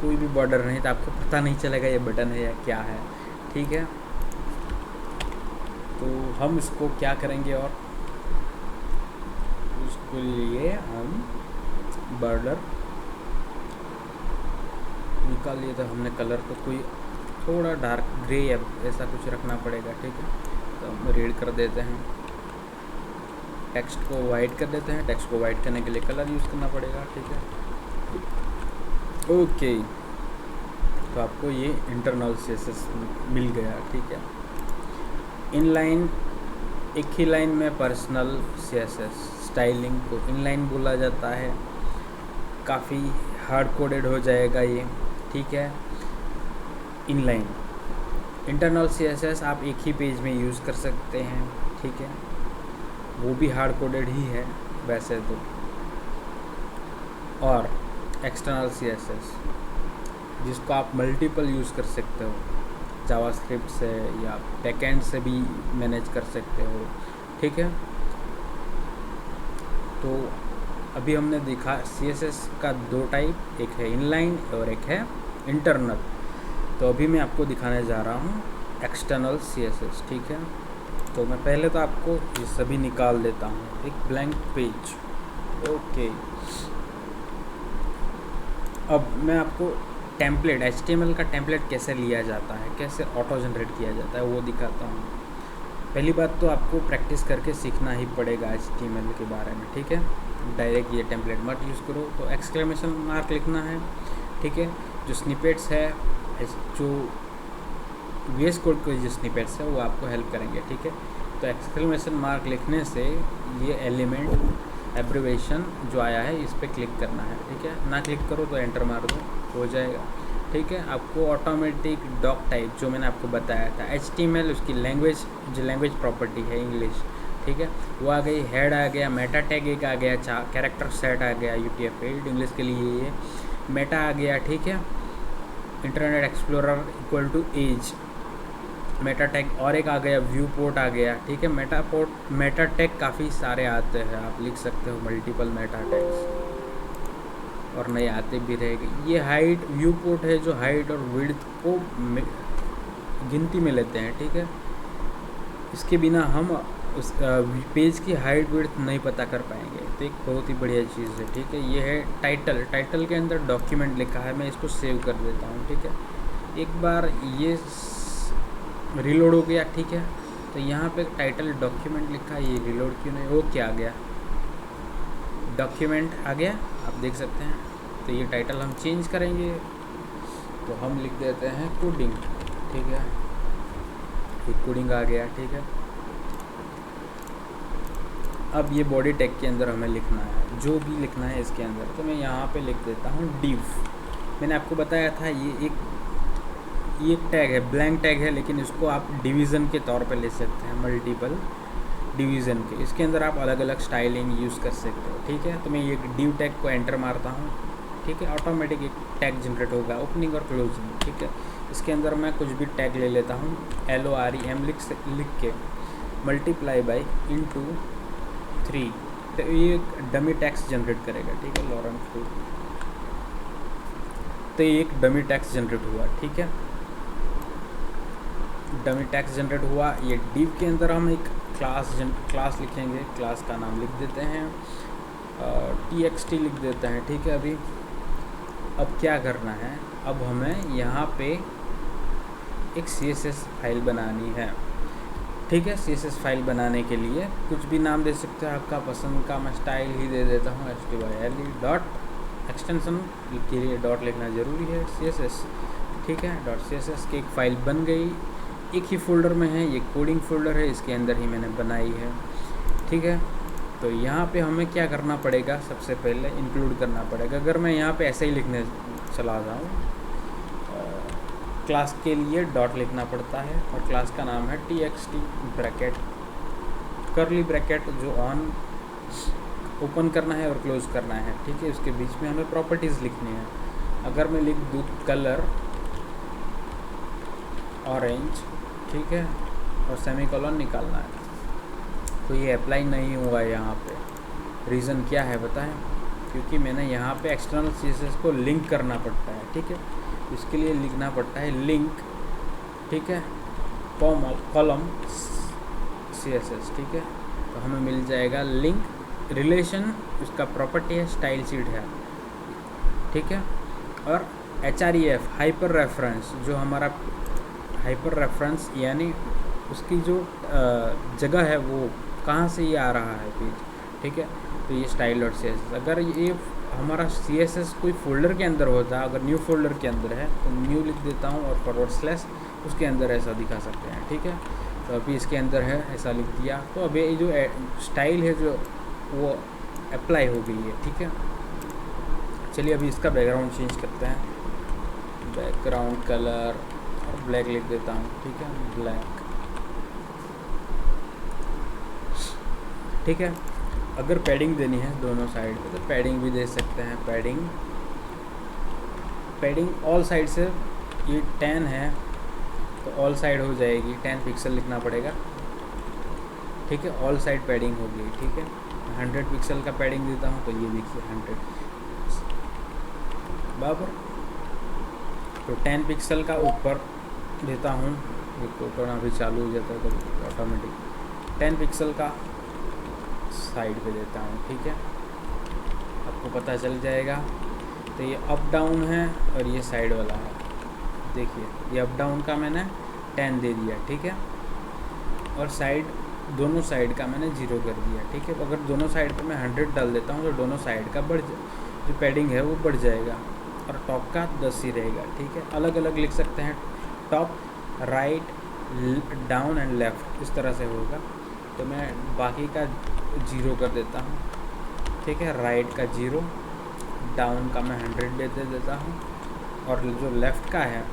कोई भी बॉर्डर नहीं, तो आपको पता नहीं चलेगा ये बटन है या क्या है, ठीक है। तो हम इसको क्या करेंगे, और उसके लिए हम बॉर्डर निकाल लिए। तो हमने कलर को कोई थोड़ा डार्क ग्रे या ऐसा कुछ रखना पड़ेगा, ठीक है। तो हम रेड कर देते हैं, टेक्स्ट को वाइट कर देते हैं। टेक्स्ट को वाइट करने के लिए कलर यूज़ करना पड़ेगा, ठीक है। ओके, तो आपको ये इंटरनल CSS मिल गया, ठीक है। इनलाइन, एक ही लाइन में पर्सनल CSS स्टाइलिंग को इनलाइन बोला जाता है। काफ़ी हार्ड कोडेड हो जाएगा ये, ठीक है। इनलाइन इंटरनल CSS आप एक ही पेज में यूज़ कर सकते हैं, ठीक है। वो भी हार्ड कोडेड ही है वैसे तो। और एक्सटर्नल CSS जिसको आप मल्टीपल यूज़ कर सकते हो, जावास्क्रिप्ट से या बैकएंड से भी मैनेज कर सकते हो, ठीक है। तो अभी हमने देखा CSS का 2 टाइप, एक है इनलाइन और एक है इंटरनल। तो अभी मैं आपको दिखाने जा रहा हूँ एक्सटर्नल CSS, ठीक है। तो मैं पहले तो आपको ये सभी निकाल देता हूँ, एक ब्लैंक पेज, ओके। अब मैं आपको टेम्पलेट, HTML का टेम्पलेट कैसे लिया जाता है, कैसे ऑटो जनरेट किया जाता है, वो दिखाता हूँ। पहली बात तो आपको प्रैक्टिस करके सीखना ही पड़ेगा HTML के बारे में, ठीक है। डायरेक्ट ये टेम्पलेट मत यूज़ करो। तो एक्सक्लेमेशन मार्क लिखना है, ठीक है। जो स्निपेट्स है, जो VS कोड के जो स्निपेट्स है वो आपको हेल्प करेंगे, ठीक है। तो एक्सक्लेमेशन मार्क लिखने से ये एलिमेंट एब्रिवेशन जो आया है इस पर क्लिक करना है, ठीक है। ना क्लिक करो तो एंटर मार दो, हो जाएगा, ठीक है। आपको ऑटोमेटिक डॉक टाइप जो मैंने आपको बताया था, HTML उसकी लैंग्वेज, जो लैंग्वेज प्रॉपर्टी है इंग्लिश, ठीक है, वो आ गई। हेड आ गया, मेटा टैग एक आ गया, कैरेक्टर सेट आ गया, UTF-8 इंग्लिश के लिए ये मेटा आ गया, ठीक है। Internet Explorer equal to Edge, meta tag और एक आ गया, व्यू पोर्ट आ गया, ठीक है। मेटा टैग काफ़ी सारे आते हैं, आप लिख सकते हो मल्टीपल मेटा टैग्स, और नए आते भी रहेंगे। ये हाइट व्यू पोर्ट है जो हाइट और विड्थ को गिनती में लेते हैं, ठीक है। इसके बिना हम उस पेज की हाइट विड्थ नहीं पता कर पाएंगे, तो एक बहुत ही बढ़िया चीज़ है, ठीक है। ये है टाइटल के अंदर डॉक्यूमेंट लिखा है, मैं इसको सेव कर देता हूँ, ठीक है। एक बार ये रिलोड हो गया, ठीक है, तो यहाँ पे टाइटल डॉक्यूमेंट लिखा है, ये रिलोड क्यों नहीं, वो क्या आ गया, डॉक्यूमेंट आ गया, आप देख सकते हैं। तो ये टाइटल हम चेंज करेंगे, तो हम लिख देते हैं कोडिंग, ठीक है, ये कोडिंग आ गया, ठीक है। अब ये बॉडी टैग के अंदर हमें लिखना है, जो भी लिखना है इसके अंदर, तो मैं यहाँ पे लिख देता हूँ div। मैंने आपको बताया था ये एक टैग है, ब्लैंक टैग है, लेकिन इसको आप डिवीज़न के तौर पे ले सकते हैं, मल्टीपल डिवीज़न के। इसके अंदर आप अलग अलग स्टाइलिंग यूज़ कर सकते हो, ठीक है। तो मैं ये div टैग को एंटर मारता हूँ, ठीक है, ऑटोमेटिक एक टैग जनरेट होगा, ओपनिंग और क्लोजिंग, ठीक है। इसके अंदर मैं कुछ भी टैग ले लेता हूँ, LOREM लिख के मल्टीप्लाई बाई इंटू 3, तो ये एक डमी टैक्स जनरेट करेगा, ठीक है, लॉरेंट फ्रू। तो ये एक डमी टैक्स जनरेट हुआ, ठीक है, डमी टैक्स जनरेट हुआ। ये div के अंदर हम एक क्लास लिखेंगे, क्लास का नाम लिख देते हैं txt लिख देते हैं, ठीक है। अभी अब क्या करना है, अब हमें यहाँ पे एक CSS फाइल बनानी है, ठीक है। CSS फाइल बनाने के लिए कुछ भी नाम दे सकते हो आपका पसंद का, मैं स्टाइल ही दे देता हूँ, style डॉट एक्सटेंशन के लिए डॉट लिखना ज़रूरी है, CSS, ठीक है। .css की एक फ़ाइल बन गई, एक ही फोल्डर में है, ये कोडिंग फोल्डर है, इसके अंदर ही मैंने बनाई है, ठीक है। तो यहाँ पे हमें क्या करना पड़ेगा, सबसे पहले इंक्लूड करना पड़ेगा। अगर मैं यहाँ पे ऐसे ही लिखने चला जाऊँ, क्लास के लिए डॉट लिखना पड़ता है, और क्लास का नाम है txt ब्रैकेट कर्ली ब्रैकेट, जो ऑन ओपन करना है और क्लोज़ करना है, ठीक है। उसके बीच में हमें प्रॉपर्टीज़ लिखनी है। अगर मैं लिख दूँ कलर ऑरेंज, ठीक है, और सेमीकोलन निकालना है, तो ये अप्लाई नहीं हुआ है यहाँ पे। रीज़न क्या है बताएं, क्योंकि मैंने यहाँ पे एक्सटर्नल CSS को लिंक करना पड़ता है, ठीक है। इसके लिए लिखना पड़ता है लिंक, ठीक है, कॉलम CSS, ठीक है। तो हमें मिल जाएगा लिंक रिलेशन, उसका प्रॉपर्टी है स्टाइल शीट है, ठीक है। और href हाइपर रेफरेंस, जो हमारा हाइपर रेफरेंस यानी उसकी जो जगह है वो कहाँ से ये आ रहा है पेज, ठीक है। तो ये style.css, अगर ये हमारा CSS कोई फोल्डर के अंदर होता है, अगर न्यू फोल्डर के अंदर है तो न्यू लिख देता हूँ और / उसके अंदर ऐसा दिखा सकते हैं, ठीक है। तो अभी इसके अंदर है, ऐसा लिख दिया, तो अभी ये जो स्टाइल है जो वो अप्लाई हो गई है, ठीक है। चलिए अभी इसका बैकग्राउंड चेंज करते हैं, बैकग्राउंड कलर और ब्लैक लिख देता हूँ, ठीक है, ब्लैक, ठीक है। अगर पैडिंग देनी है दोनों साइड पे तो पैडिंग भी दे सकते हैं, पैडिंग ऑल साइड से, ये 10 है तो ऑल साइड हो जाएगी, 10 पिक्सल लिखना पड़ेगा, ठीक है। ऑल साइड पैडिंग हो गई, ठीक है। 100 पिक्सल का पैडिंग देता हूँ, तो ये देखिए 100 बराबर। तो 10 पिक्सल का ऊपर देता हूँ, ऊपर अभी चालू हो जाता है तो ऑटोमेटिक 10 पिक्सल का साइड पे देता हूँ, ठीक है, आपको पता चल जाएगा। तो ये अप डाउन है और ये साइड वाला है, देखिए ये अप डाउन का मैंने 10 दे दिया, ठीक है, और साइड दोनों साइड का मैंने 0 कर दिया, ठीक है। अगर दोनों साइड पे मैं 100 डाल देता हूँ तो दोनों साइड का जो पैडिंग है वो बढ़ जाएगा, और टॉप का 10 ही रहेगा, ठीक है। अलग अलग लिख सकते हैं, top, right, down and left, इस तरह से होगा। तो मैं बाकी का 0 कर देता हूँ, ठीक है, राइट का 0, डाउन का मैं 100 दे देता हूँ, और जो लेफ़्ट का है,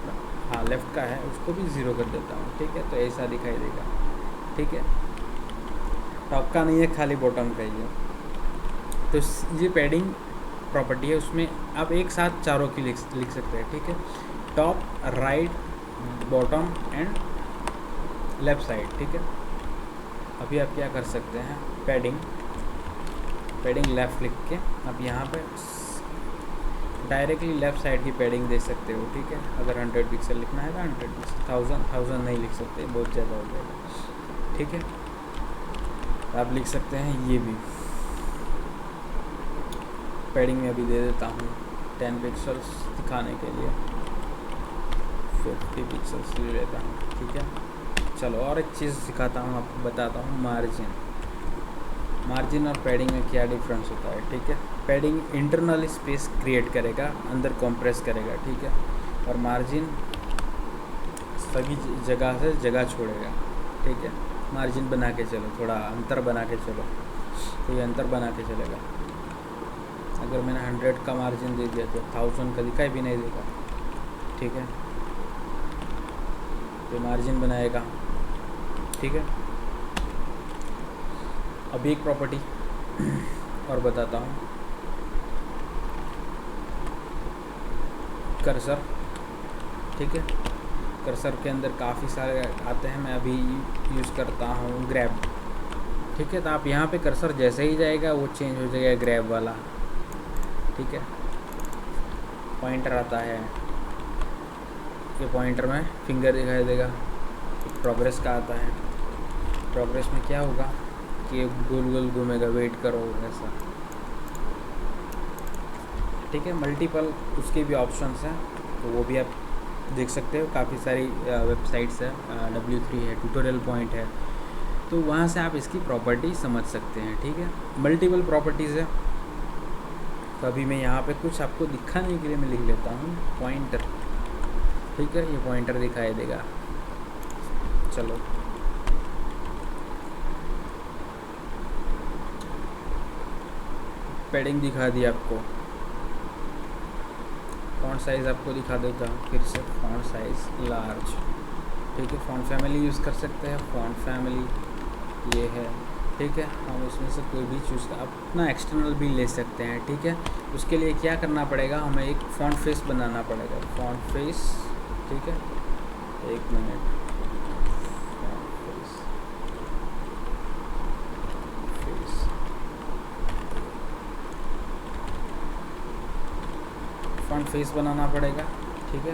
हाँ लेफ़्ट का है, उसको भी 0 कर देता हूँ, ठीक है। तो ऐसा दिखाई देगा, ठीक है। टॉप का नहीं है, खाली बॉटम का ही है। तो ये पैडिंग प्रॉपर्टी है, उसमें आप एक साथ चारों की लिख सकते हैं, ठीक है। Top, right, bottom and left side, ठीक है। अभी आप क्या कर सकते हैं, पैडिंग लेफ़्ट लिख के आप यहाँ पे डायरेक्टली लेफ़्ट साइड की पैडिंग दे सकते हो, ठीक है। अगर 100 पिक्सल लिखना है तो 100 पिक्सल, 1000 नहीं लिख सकते, बहुत ज़्यादा हो जाएगा, ठीक है। आप लिख सकते हैं ये भी पैडिंग में अभी दे देता हूँ 10 पिक्सल्स दिखाने के लिए, 50 पिक्सल्स ले लेता हूँ, ठीक है। चलो और एक चीज़ सिखाता हूँ, आपको बताता हूँ मार्जिन और पैडिंग में क्या डिफरेंस होता है, ठीक है। पैडिंग इंटरनल स्पेस क्रिएट करेगा, अंदर कंप्रेस करेगा, ठीक है। और मार्जिन सभी जगह से जगह छोड़ेगा, ठीक है। मार्जिन बना के चलो, थोड़ा अंतर बना के चलो, तो ये अंतर बना के चलेगा। अगर मैंने 100 का मार्जिन दे दिया तो 1000 का दिखाई भी नहीं देगा, ठीक है। तो मार्जिन बनाएगा, ठीक है। अभी एक प्रॉपर्टी और बताता हूँ, कर्सर, ठीक है। कर्सर के अंदर काफ़ी सारे आते हैं, मैं अभी यूज़ करता हूँ ग्रैब, ठीक है। तो आप यहाँ पे कर्सर जैसे ही जाएगा वो चेंज हो जाएगा ग्रैब वाला, ठीक है। पॉइंटर आता है, ये पॉइंटर में फिंगर दिखाई देगा। प्रोग्रेस का आता है, प्रोग्रेस में क्या होगा कि गोल गोल घूमेगा, वेट करो ऐसा, ठीक है। मल्टीपल उसके भी ऑप्शंस हैं, तो वो भी आप देख सकते हो। काफ़ी सारी वेबसाइट्स है, W3 है, ट्यूटोरियल पॉइंट है, तो वहाँ से आप इसकी प्रॉपर्टी समझ सकते हैं, ठीक है। मल्टीपल प्रॉपर्टीज़ है। तो अभी मैं यहाँ पे कुछ आपको दिखाने के लिए मैं लिख लेता हूँ पॉइंटर, ठीक है। ये पॉइंटर दिखाई देगा, चलो पैडिंग दिखा दी आपको। फॉन्ट साइज़ आपको दिखा देता हूँ फिर से, फॉन्ट साइज़ लार्ज, ठीक है। फॉन्ट फैमिली यूज़ कर सकते हैं, फॉन्ट फैमिली ये है, ठीक है। हम इसमें से कोई भी चूज़ कर अपना एक्सटर्नल भी ले सकते हैं, ठीक है। उसके लिए क्या करना पड़ेगा, हमें एक फॉन्ट फेस बनाना पड़ेगा, फॉन्ट फेस, ठीक है। एक मिनट, फॉन्ट फेस बनाना पड़ेगा, ठीक है।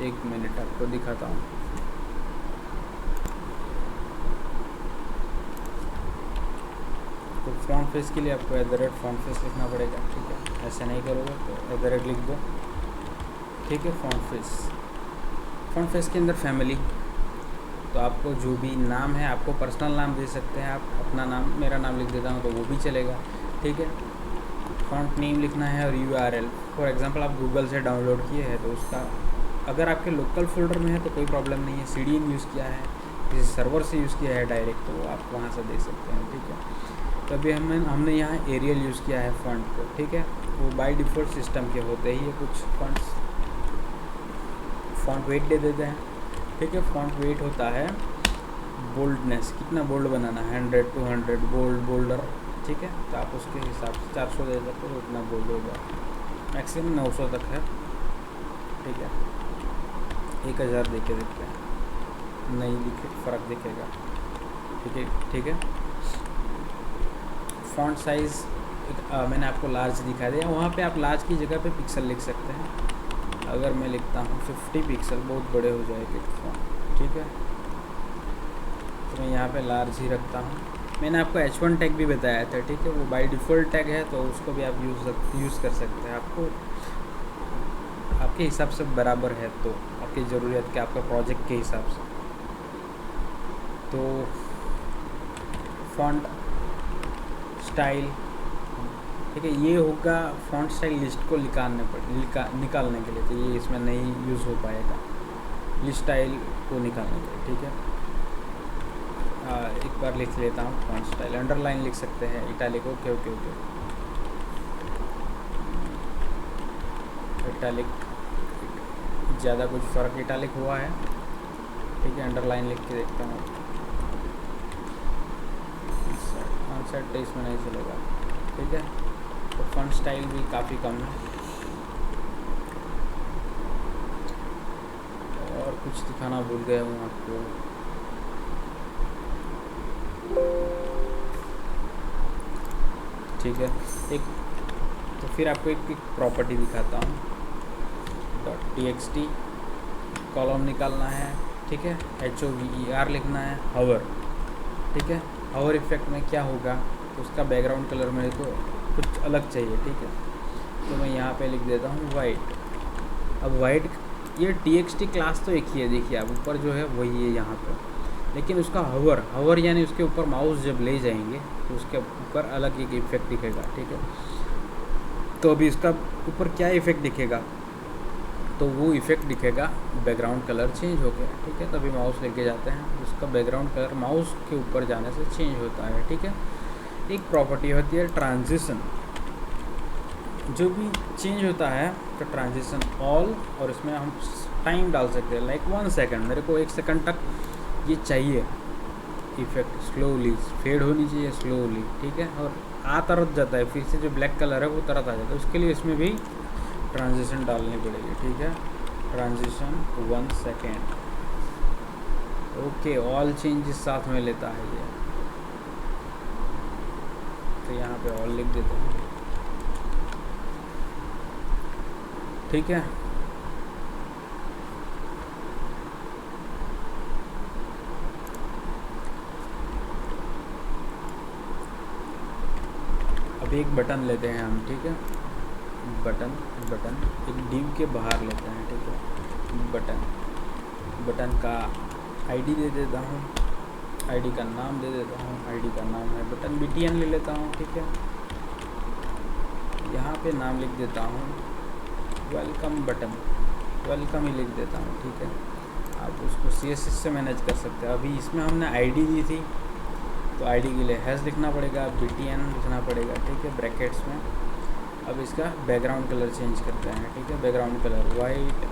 एक मिनट आपको दिखाता हूँ। तो फ्रंट फेस के लिए आपको @फॉन्ट फेस लिखना पड़ेगा, ठीक है। ऐसे नहीं करोगे तो @ लिख दो, ठीक है। फ्रंट फेस के अंदर फैमिली, तो आपको जो भी नाम है, आपको पर्सनल नाम दे सकते हैं, आप अपना नाम, मेरा नाम लिख देता हूँ तो वो भी चलेगा, ठीक है। फॉन्ट नेम लिखना है और URL, फॉर एग्जांपल आप गूगल से डाउनलोड किए हैं तो उसका, अगर आपके लोकल फोल्डर में है तो कोई प्रॉब्लम नहीं है। CDN यूज़ किया है, किसी सर्वर से यूज़ किया है डायरेक्ट, तो आप वहाँ से दे सकते हैं, ठीक है। तो अभी हमने यहाँ एरियल यूज़ किया है फॉन्ट को, ठीक है। वो बाय डिफ़ॉल्ट सिस्टम के होते ही है कुछ फॉन्ट्स। फॉन्ट वेट दे देते हैं, ठीक है। फॉन्ट वेट होता है बोल्डनेस, कितना बोल्ड बनाना है, 100 to 100 बोल्डर, ठीक है। तो आप उसके हिसाब से 400 दे सकते हो, उतना बोल्ड होगा। मैक्सिमम 900 तक है, ठीक है। 1000 दे के देखते हैं, नहीं दिखे, फ़र्क दिखेगा, ठीक है, ठीक है। फॉन्ट साइज़ मैंने आपको लार्ज दिखा दिया, वहाँ पे आप लार्ज की जगह पे पिक्सल लिख सकते हैं। अगर मैं लिखता हूँ 50 पिक्सल, बहुत बड़े हो जाएंगे फॉन्ट, ठीक है। तो मैं यहाँ पे लार्ज ही रखता हूँ। मैंने आपको H1 टैग भी बताया था, ठीक है। वो बाय डिफ़ॉल्ट टैग है, तो उसको भी आप यूज़ कर सकते हैं। आपको आपके हिसाब से बराबर है, तो आपकी ज़रूरत के, आपका प्रोजेक्ट के हिसाब से। तो फॉन्ट स्टाइल, ठीक है, ये होगा फॉन्ट स्टाइल लिस्ट को निकालने के लिए, तो ये इसमें नहीं यूज़ हो पाएगा लिस्ट स्टाइल को निकालने के लिए, ठीक है। एक बार लिख लेता हूँ फॉन्ट स्टाइल, अंडरलाइन लिख सकते हैं, italic, okay okay okay. Italic ज़्यादा कुछ फ़र्क इटैलिक हुआ है, ठीक है। अंडरलाइन लिख के देखता हूँ, ऑनसेट इसमें नहीं चलेगा, ठीक है। तो फॉन्ट स्टाइल भी काफ़ी कम है। और कुछ दिखाना भूल गया हूँ आपको, ठीक है। एक तो फिर आपको एक प्रॉपर्टी दिखाता हूँ, .txt कॉलम निकालना है, ठीक है। HOVER लिखना है, हवर, ठीक है। हवर इफेक्ट में क्या होगा, तो उसका बैकग्राउंड कलर मेरे को कुछ अलग चाहिए, ठीक है। तो मैं यहाँ पे लिख देता हूँ वाइट। अब वाइट, ये TXT क्लास तो एक ही है, देखिए आप ऊपर जो है वही है यहाँ पर, लेकिन उसका हवर यानी उसके ऊपर माउस जब ले जाएंगे तो उसके ऊपर अलग एक इफेक्ट दिखेगा, ठीक है। तो अभी इसका ऊपर क्या इफेक्ट दिखेगा, तो वो इफेक्ट दिखेगा बैकग्राउंड कलर चेंज हो गया, ठीक है। तभी माउस लेके जाते हैं, उसका बैकग्राउंड कलर माउस के ऊपर जाने से चेंज होता है, ठीक है। एक प्रॉपर्टी होती है ट्रांजिशन, जो भी चेंज होता है तो ट्रांजिशन ऑल, और इसमें हम टाइम डाल सकते हैं, लाइक 1 सेकंड, मेरे को 1 सेकंड तक ये चाहिए इफेक्ट, स्लोली फेड होनी चाहिए, स्लोली, ठीक है। और तरत जाता है, फिर से जो ब्लैक कलर है वो तरत आ जाता है, उसके लिए इसमें भी ट्रांजिशन डालनी पड़ेगी, ठीक है। Transition 1 second, okay. All changes साथ में लेता है ये, तो यहाँ पे ऑल लिख देते हैं, ठीक है। अब एक बटन लेते हैं हम, ठीक है। बटन एक डिव के बाहर लेते हैं, ठीक है। बटन का आईडी दे देता हूँ, आईडी का नाम दे देता हूँ, आईडी का नाम है बटन BTN ले लेता हूँ, ठीक है। यहाँ पे नाम लिख देता हूँ वेलकम बटन, वेलकम ही लिख देता हूँ, ठीक है। आप उसको CSS से मैनेज कर सकते हैं। अभी इसमें हमने आईडी दी थी, तो आईडी के लिए हैश लिखना पड़ेगा, BTN लिखना पड़ेगा, ठीक है, ब्रैकेट्स में। अब इसका बैकग्राउंड कलर चेंज करते हैं, ठीक है। बैकग्राउंड कलर वाइट,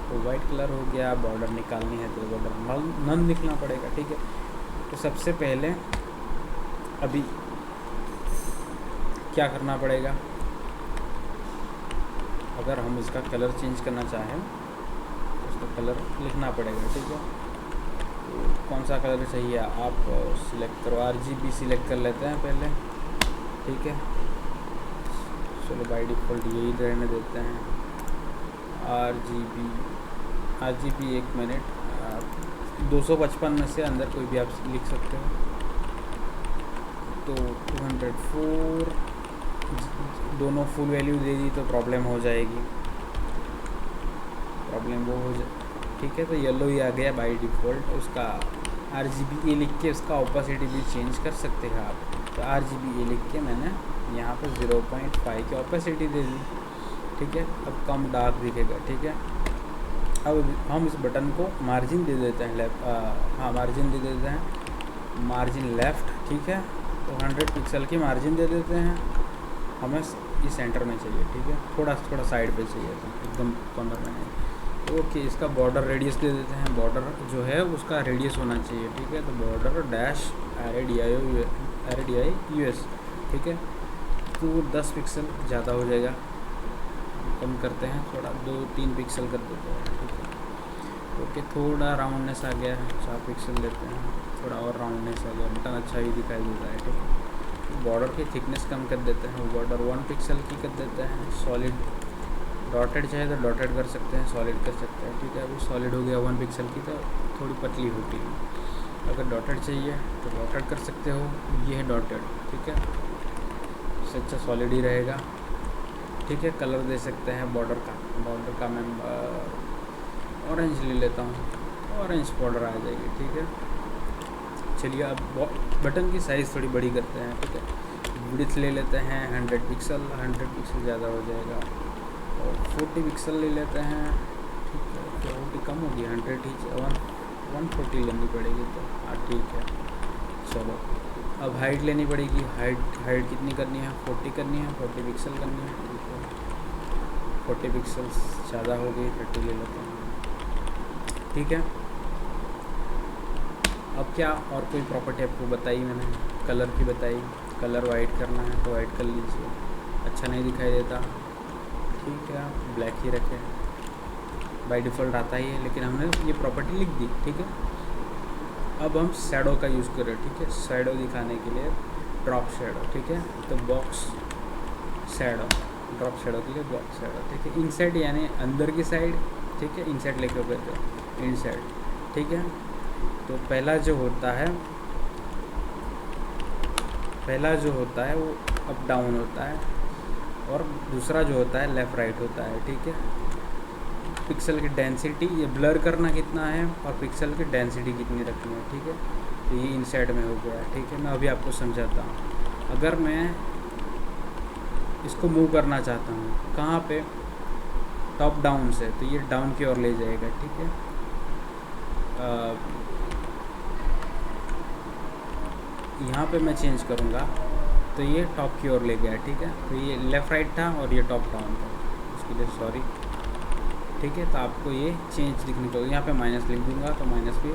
तो वाइट कलर हो गया। बॉर्डर निकालनी है तो बॉर्डर नन लिखना पड़ेगा, ठीक है। तो सबसे पहले अभी क्या करना पड़ेगा, अगर हम इसका कलर चेंज करना चाहें तो उसका कलर लिखना पड़ेगा, ठीक है। तो कौन सा कलर चाहिए आप सिलेक्ट करो, RGB सिलेक्ट कर लेते हैं पहले, ठीक है। चलो बाय डिफ़ॉल्ट यही रहने देते हैं, RGB 1 मिनट, 255 में से अंदर कोई भी आप लिख सकते हो। तो 204, दोनों फुल वैल्यू दे दी तो प्रॉब्लम हो जाएगी, प्रॉब्लम वो हो जाए, ठीक है। तो येलो ही आ गया बाय डिफ़ॉल्ट। उसका RGB लिख के उसका ओपेसिटी भी चेंज कर सकते हैं आप। तो RGB लिख के मैंने यहाँ पर 0.5 की ओपेसिटी दे दी, ठीक है। अब कम डार्क दिखेगा, ठीक है। अब हम इस बटन को मार्जिन दे देते हैं, मार्जिन दे देते हैं, मार्जिन लेफ़्ट, ठीक है। तो 100 पिक्सल की मार्जिन दे देते हैं, हमें ये सेंटर में चाहिए, ठीक है। थोड़ा साइड पे चाहिए, तो एकदम कॉर्नर में नहीं। ओके, इसका बॉर्डर रेडियस दे देते हैं, बॉर्डर जो है उसका रेडियस होना चाहिए, ठीक है। तो बॉर्डर डैश RADI US, ठीक है। तो 10 पिक्सल ज़्यादा हो जाएगा, कम करते हैं थोड़ा, 2-3 पिक्सल कर देते हैं, ठीक है। ओके, थोड़ा राउंडनेस आ गया है, 4 पिक्सल लेते हैं, थोड़ा और राउंडनेस आ गया, बटन अच्छा ही दिखाई देता है, ठीक है। बॉर्डर की थिकनेस कम कर देते हैं, बॉर्डर 1 पिक्सल की कर देते हैं। सॉलिड डॉटेड चाहे तो डॉटेड कर सकते हैं, सॉलिड कर सकते हैं, ठीक है। अभी सॉलिड हो गया 1 पिक्सल की, तो थोड़ी पतली होती है। अगर डॉटेड चाहिए तो डॉटेड कर सकते हो, ये है डॉटेड, ठीक है। इससे अच्छा सॉलिड ही रहेगा, ठीक है। कलर दे सकते हैं बॉर्डर का मैं ऑरेंज ले लेता हूँ, ऑरेंज बॉर्डर आ जाएगी, ठीक है। चलिए अब बटन की साइज़ थोड़ी बड़ी करते हैं, ठीक है। विड्थ ले लेते हैं 100 पिक्सल, 100 पिक्सल ज़्यादा हो जाएगा, और 40 पिक्सल ले लेते हैं, ठीक है। 40 कम होगी, 100 ही 140 लेनी पड़ेगी, तो हाँ ठीक है। चलो अब हाइट लेनी पड़ेगी, हाइट कितनी करनी है, 40 करनी है, 40 पिक्सल करनी है, ठीक है। 40 पिक्सल्स ज़्यादा हो गई, 30 ले लेते हैं, ठीक है। अब क्या और कोई प्रॉपर्टी आपको बताई मैंने, कलर की बताई, कलर वाइट करना है तो वाइट कर लीजिए, अच्छा नहीं दिखाई देता, ठीक है, ब्लैक ही रखें, बाय डिफ़ॉल्ट आता ही है, लेकिन हमने ये प्रॉपर्टी लिख दी, ठीक है। अब हम शैडो का यूज़ करें, ठीक है, शैडो दिखाने के लिए ड्रॉप शैडो, ठीक है, तो बॉक्स शैडो, ड्रॉप शैडो के लिए बॉक्स शैडो, ठीक है, इनसाइड यानी अंदर की साइड, ठीक है, इनसाइड लेके कहते हैं इनसाइड, ठीक है। तो पहला जो होता है वो अप डाउन होता है, और दूसरा जो होता है लेफ़्ट राइट होता है, ठीक है। पिक्सल की डेंसिटी, ये ब्लर करना कितना है और पिक्सल की डेंसिटी कितनी रखनी है, ठीक है। तो ये इनसाइड में हो गया, ठीक है। मैं अभी आपको समझाता हूँ। अगर मैं इसको मूव करना चाहता हूँ कहाँ पे, टॉप डाउन से, तो ये डाउन की ओर ले जाएगा, ठीक है। यहाँ पे मैं चेंज करूँगा तो ये टॉप की ओर ले गया, ठीक है। तो ये लेफ़्ट राइट था और ये टॉप डाउन था, उसके लिए सॉरी, ठीक है। तो आपको ये चेंज दिखने को, यहाँ पे माइनस लिख दूंगा तो माइनस भी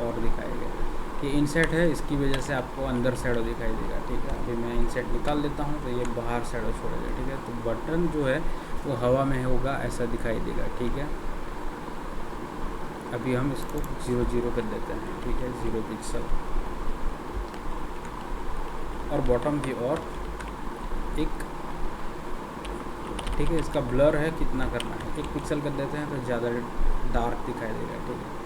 और दिखाएगा। ये इनसेट है, इसकी वजह से आपको अंदर शैडो दिखाई देगा, ठीक है। अभी मैं इनसेट निकाल देता हूँ तो ये बाहर शैडो छोड़ेगा, ठीक है। तो बटन जो है वो हवा में होगा, ऐसा दिखाई देगा, ठीक है। अभी हम इसको 0 0 कर देते हैं, ठीक है, 0 पिक्सल, और बॉटम की ओर एक, ठीक है। इसका ब्लर है कितना करना है, 1 पिक्सल कर देते हैं तो ज़्यादा डार्क दिखाई देगा, ठीक है।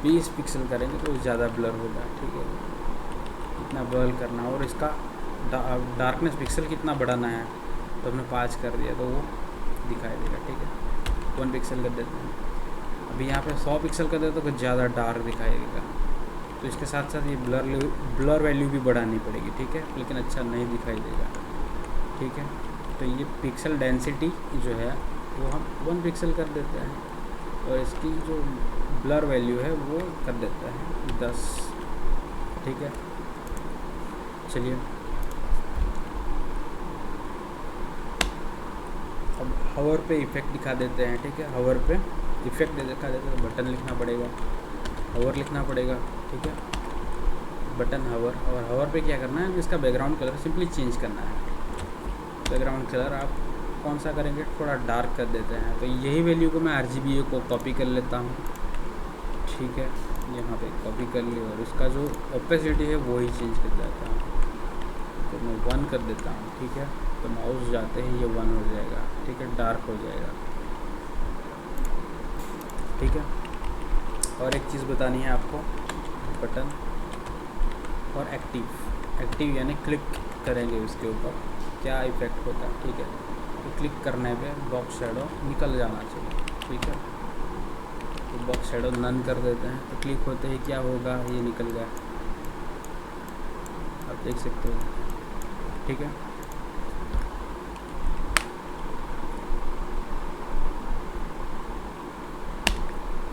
20 पिक्सल करेंगे तो ज़्यादा ब्लर होगा, ठीक है। इतना ब्लर करना, और इसका डार्कनेस पिक्सल कितना बढ़ाना है तो हमने 5 कर दिया तो वो दिखाई देगा, ठीक है। 1 पिक्सल कर देते हैं। अभी यहाँ पे 100 पिक्सल कर देते तो कुछ ज़्यादा डार्क दिखाई देगा, तो इसके साथ साथ ये ब्लर वैल्यू भी बढ़ानी पड़ेगी, ठीक है, लेकिन अच्छा नहीं दिखाई देगा, ठीक है। तो ये पिक्सल डेंसिटी जो है वो हम 1 पिक्सल कर देते हैं, और इसकी जो ब्लर वैल्यू है वो कर देते हैं 10, ठीक है। चलिए अब हवर पे इफ़ेक्ट दिखा देते हैं, ठीक है। हवर पे इफ़ेक्ट दिखा देते हैं तो बटन लिखना पड़ेगा, हवर लिखना पड़ेगा, ठीक है, बटन हवर। और हवर पे क्या करना है, इसका बैकग्राउंड कलर सिंपली चेंज करना है। बैकग्राउंड कलर आप कौन सा करेंगे, थोड़ा डार्क कर देते हैं। तो यही वैल्यू को मैं RGBA को कॉपी कर लेता हूँ, ठीक है, यहाँ पे कॉपी कर ली, और इसका जो ओपेसिटी है वो ही चेंज कर देता हूँ, तो मैं 1 कर देता हूँ, ठीक है। तो माउस जाते ही ये 1 हो जाएगा, ठीक है, डार्क हो जाएगा, ठीक है। और एक चीज़ बतानी है आपको, बटन और एक्टिव यानी क्लिक करेंगे उसके ऊपर क्या इफ़ेक्ट होता है, ठीक है। तो क्लिक करने पे बॉक्स शैडो निकल जाना चाहिए, ठीक है। तो बॉक्स शैडो नन कर देते हैं, तो क्लिक होते ही क्या होगा, ये निकल गया, आप देख सकते हो, ठीक है।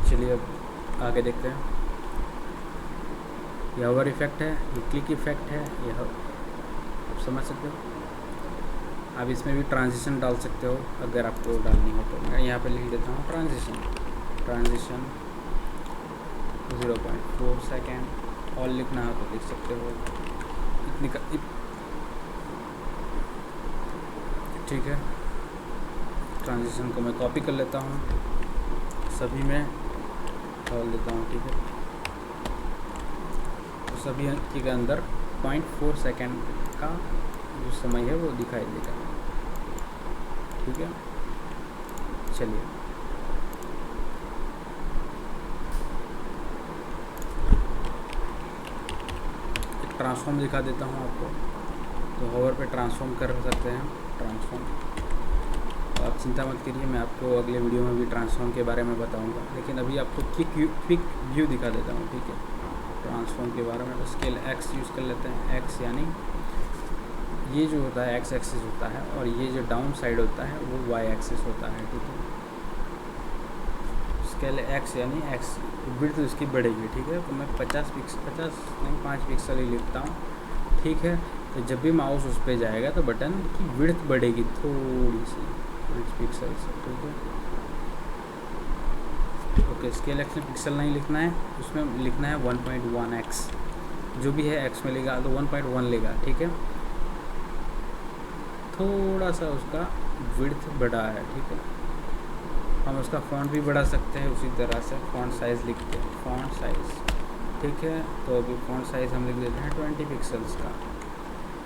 चलिए अब आगे देखते हैं। यह हवर इफ़ेक्ट है, ये क्लिक इफ़ेक्ट है, यह आप समझ सकते हो। आप इसमें भी ट्रांजिशन डाल सकते हो अगर आपको डालनी हो तो। मैं यहाँ पे लिख देता हूँ ट्रांजिशन 0.4 सेकेंड, और लिखना हो तो लिख सकते हो इतनी का ठीक है। ट्रांजिशन को मैं कॉपी कर लेता हूँ, सभी में डाल देता हूँ, ठीक है। तो सभी के अंदर 0.4 सेकेंड का जो समय है वो दिखाई देगा, ठीक है। चलिए एक ट्रांसफॉर्म दिखा देता हूँ आपको। तो हॉवर पे ट्रांसफॉर्म कर सकते हैं, ट्रांसफॉर्म। तो आप चिंता मत करिए, मैं आपको अगले वीडियो में भी ट्रांसफॉर्म के बारे में बताऊंगा, लेकिन अभी आपको क्विक व्यू दिखा देता हूँ, ठीक है, ट्रांसफॉर्म के बारे में। तो स्केल X यूज़ कर लेते हैं। X यानी ये जो होता है X एक्सिस होता है, और ये जो डाउन साइड होता है वो Y एक्सिस होता है, ठीक है। स्केल X यानी X विड्थ उसकी बढ़ेगी, ठीक है। तो मैं 5 पिक्सल ही लिखता हूँ, ठीक है। तो जब भी माउस उस पर जाएगा तो बटन की विड्थ बढ़ेगी थोड़ी सी, पिक्सल्स, ठीक है। ओके, स्केल एक्स में पिक्सल नहीं लिखना है, उसमें लिखना है 1.1x, जो भी है एक्स में लेगा तो 1.1 लेगा, ठीक है। थोड़ा सा उसका विड्थ बढ़ा है, ठीक है। हम उसका फ़ॉन्ट भी बढ़ा सकते हैं उसी तरह से, फ़ॉन्ट साइज़ लिख के, फ़ॉन्ट साइज़, ठीक है। तो अभी फ़ॉन्ट साइज़ हम लिख देते हैं 20 पिक्सल्स का।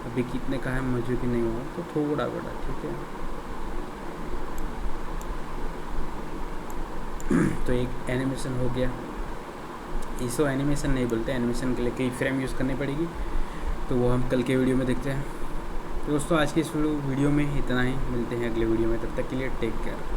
अभी कितने का है मुझे भी नहीं हुआ, तो थोड़ा बड़ा, ठीक है। तो एक एनिमेशन हो गया। इसको एनिमेशन नहीं बोलते, एनिमेशन के लिए कई फ्रेम यूज़ करनी पड़ेगी, तो वो हम कल के वीडियो में देखते हैं। तो दोस्तों आज की इस वीडियो में इतना ही, मिलते हैं अगले वीडियो में, तब तक के लिए टेक केयर।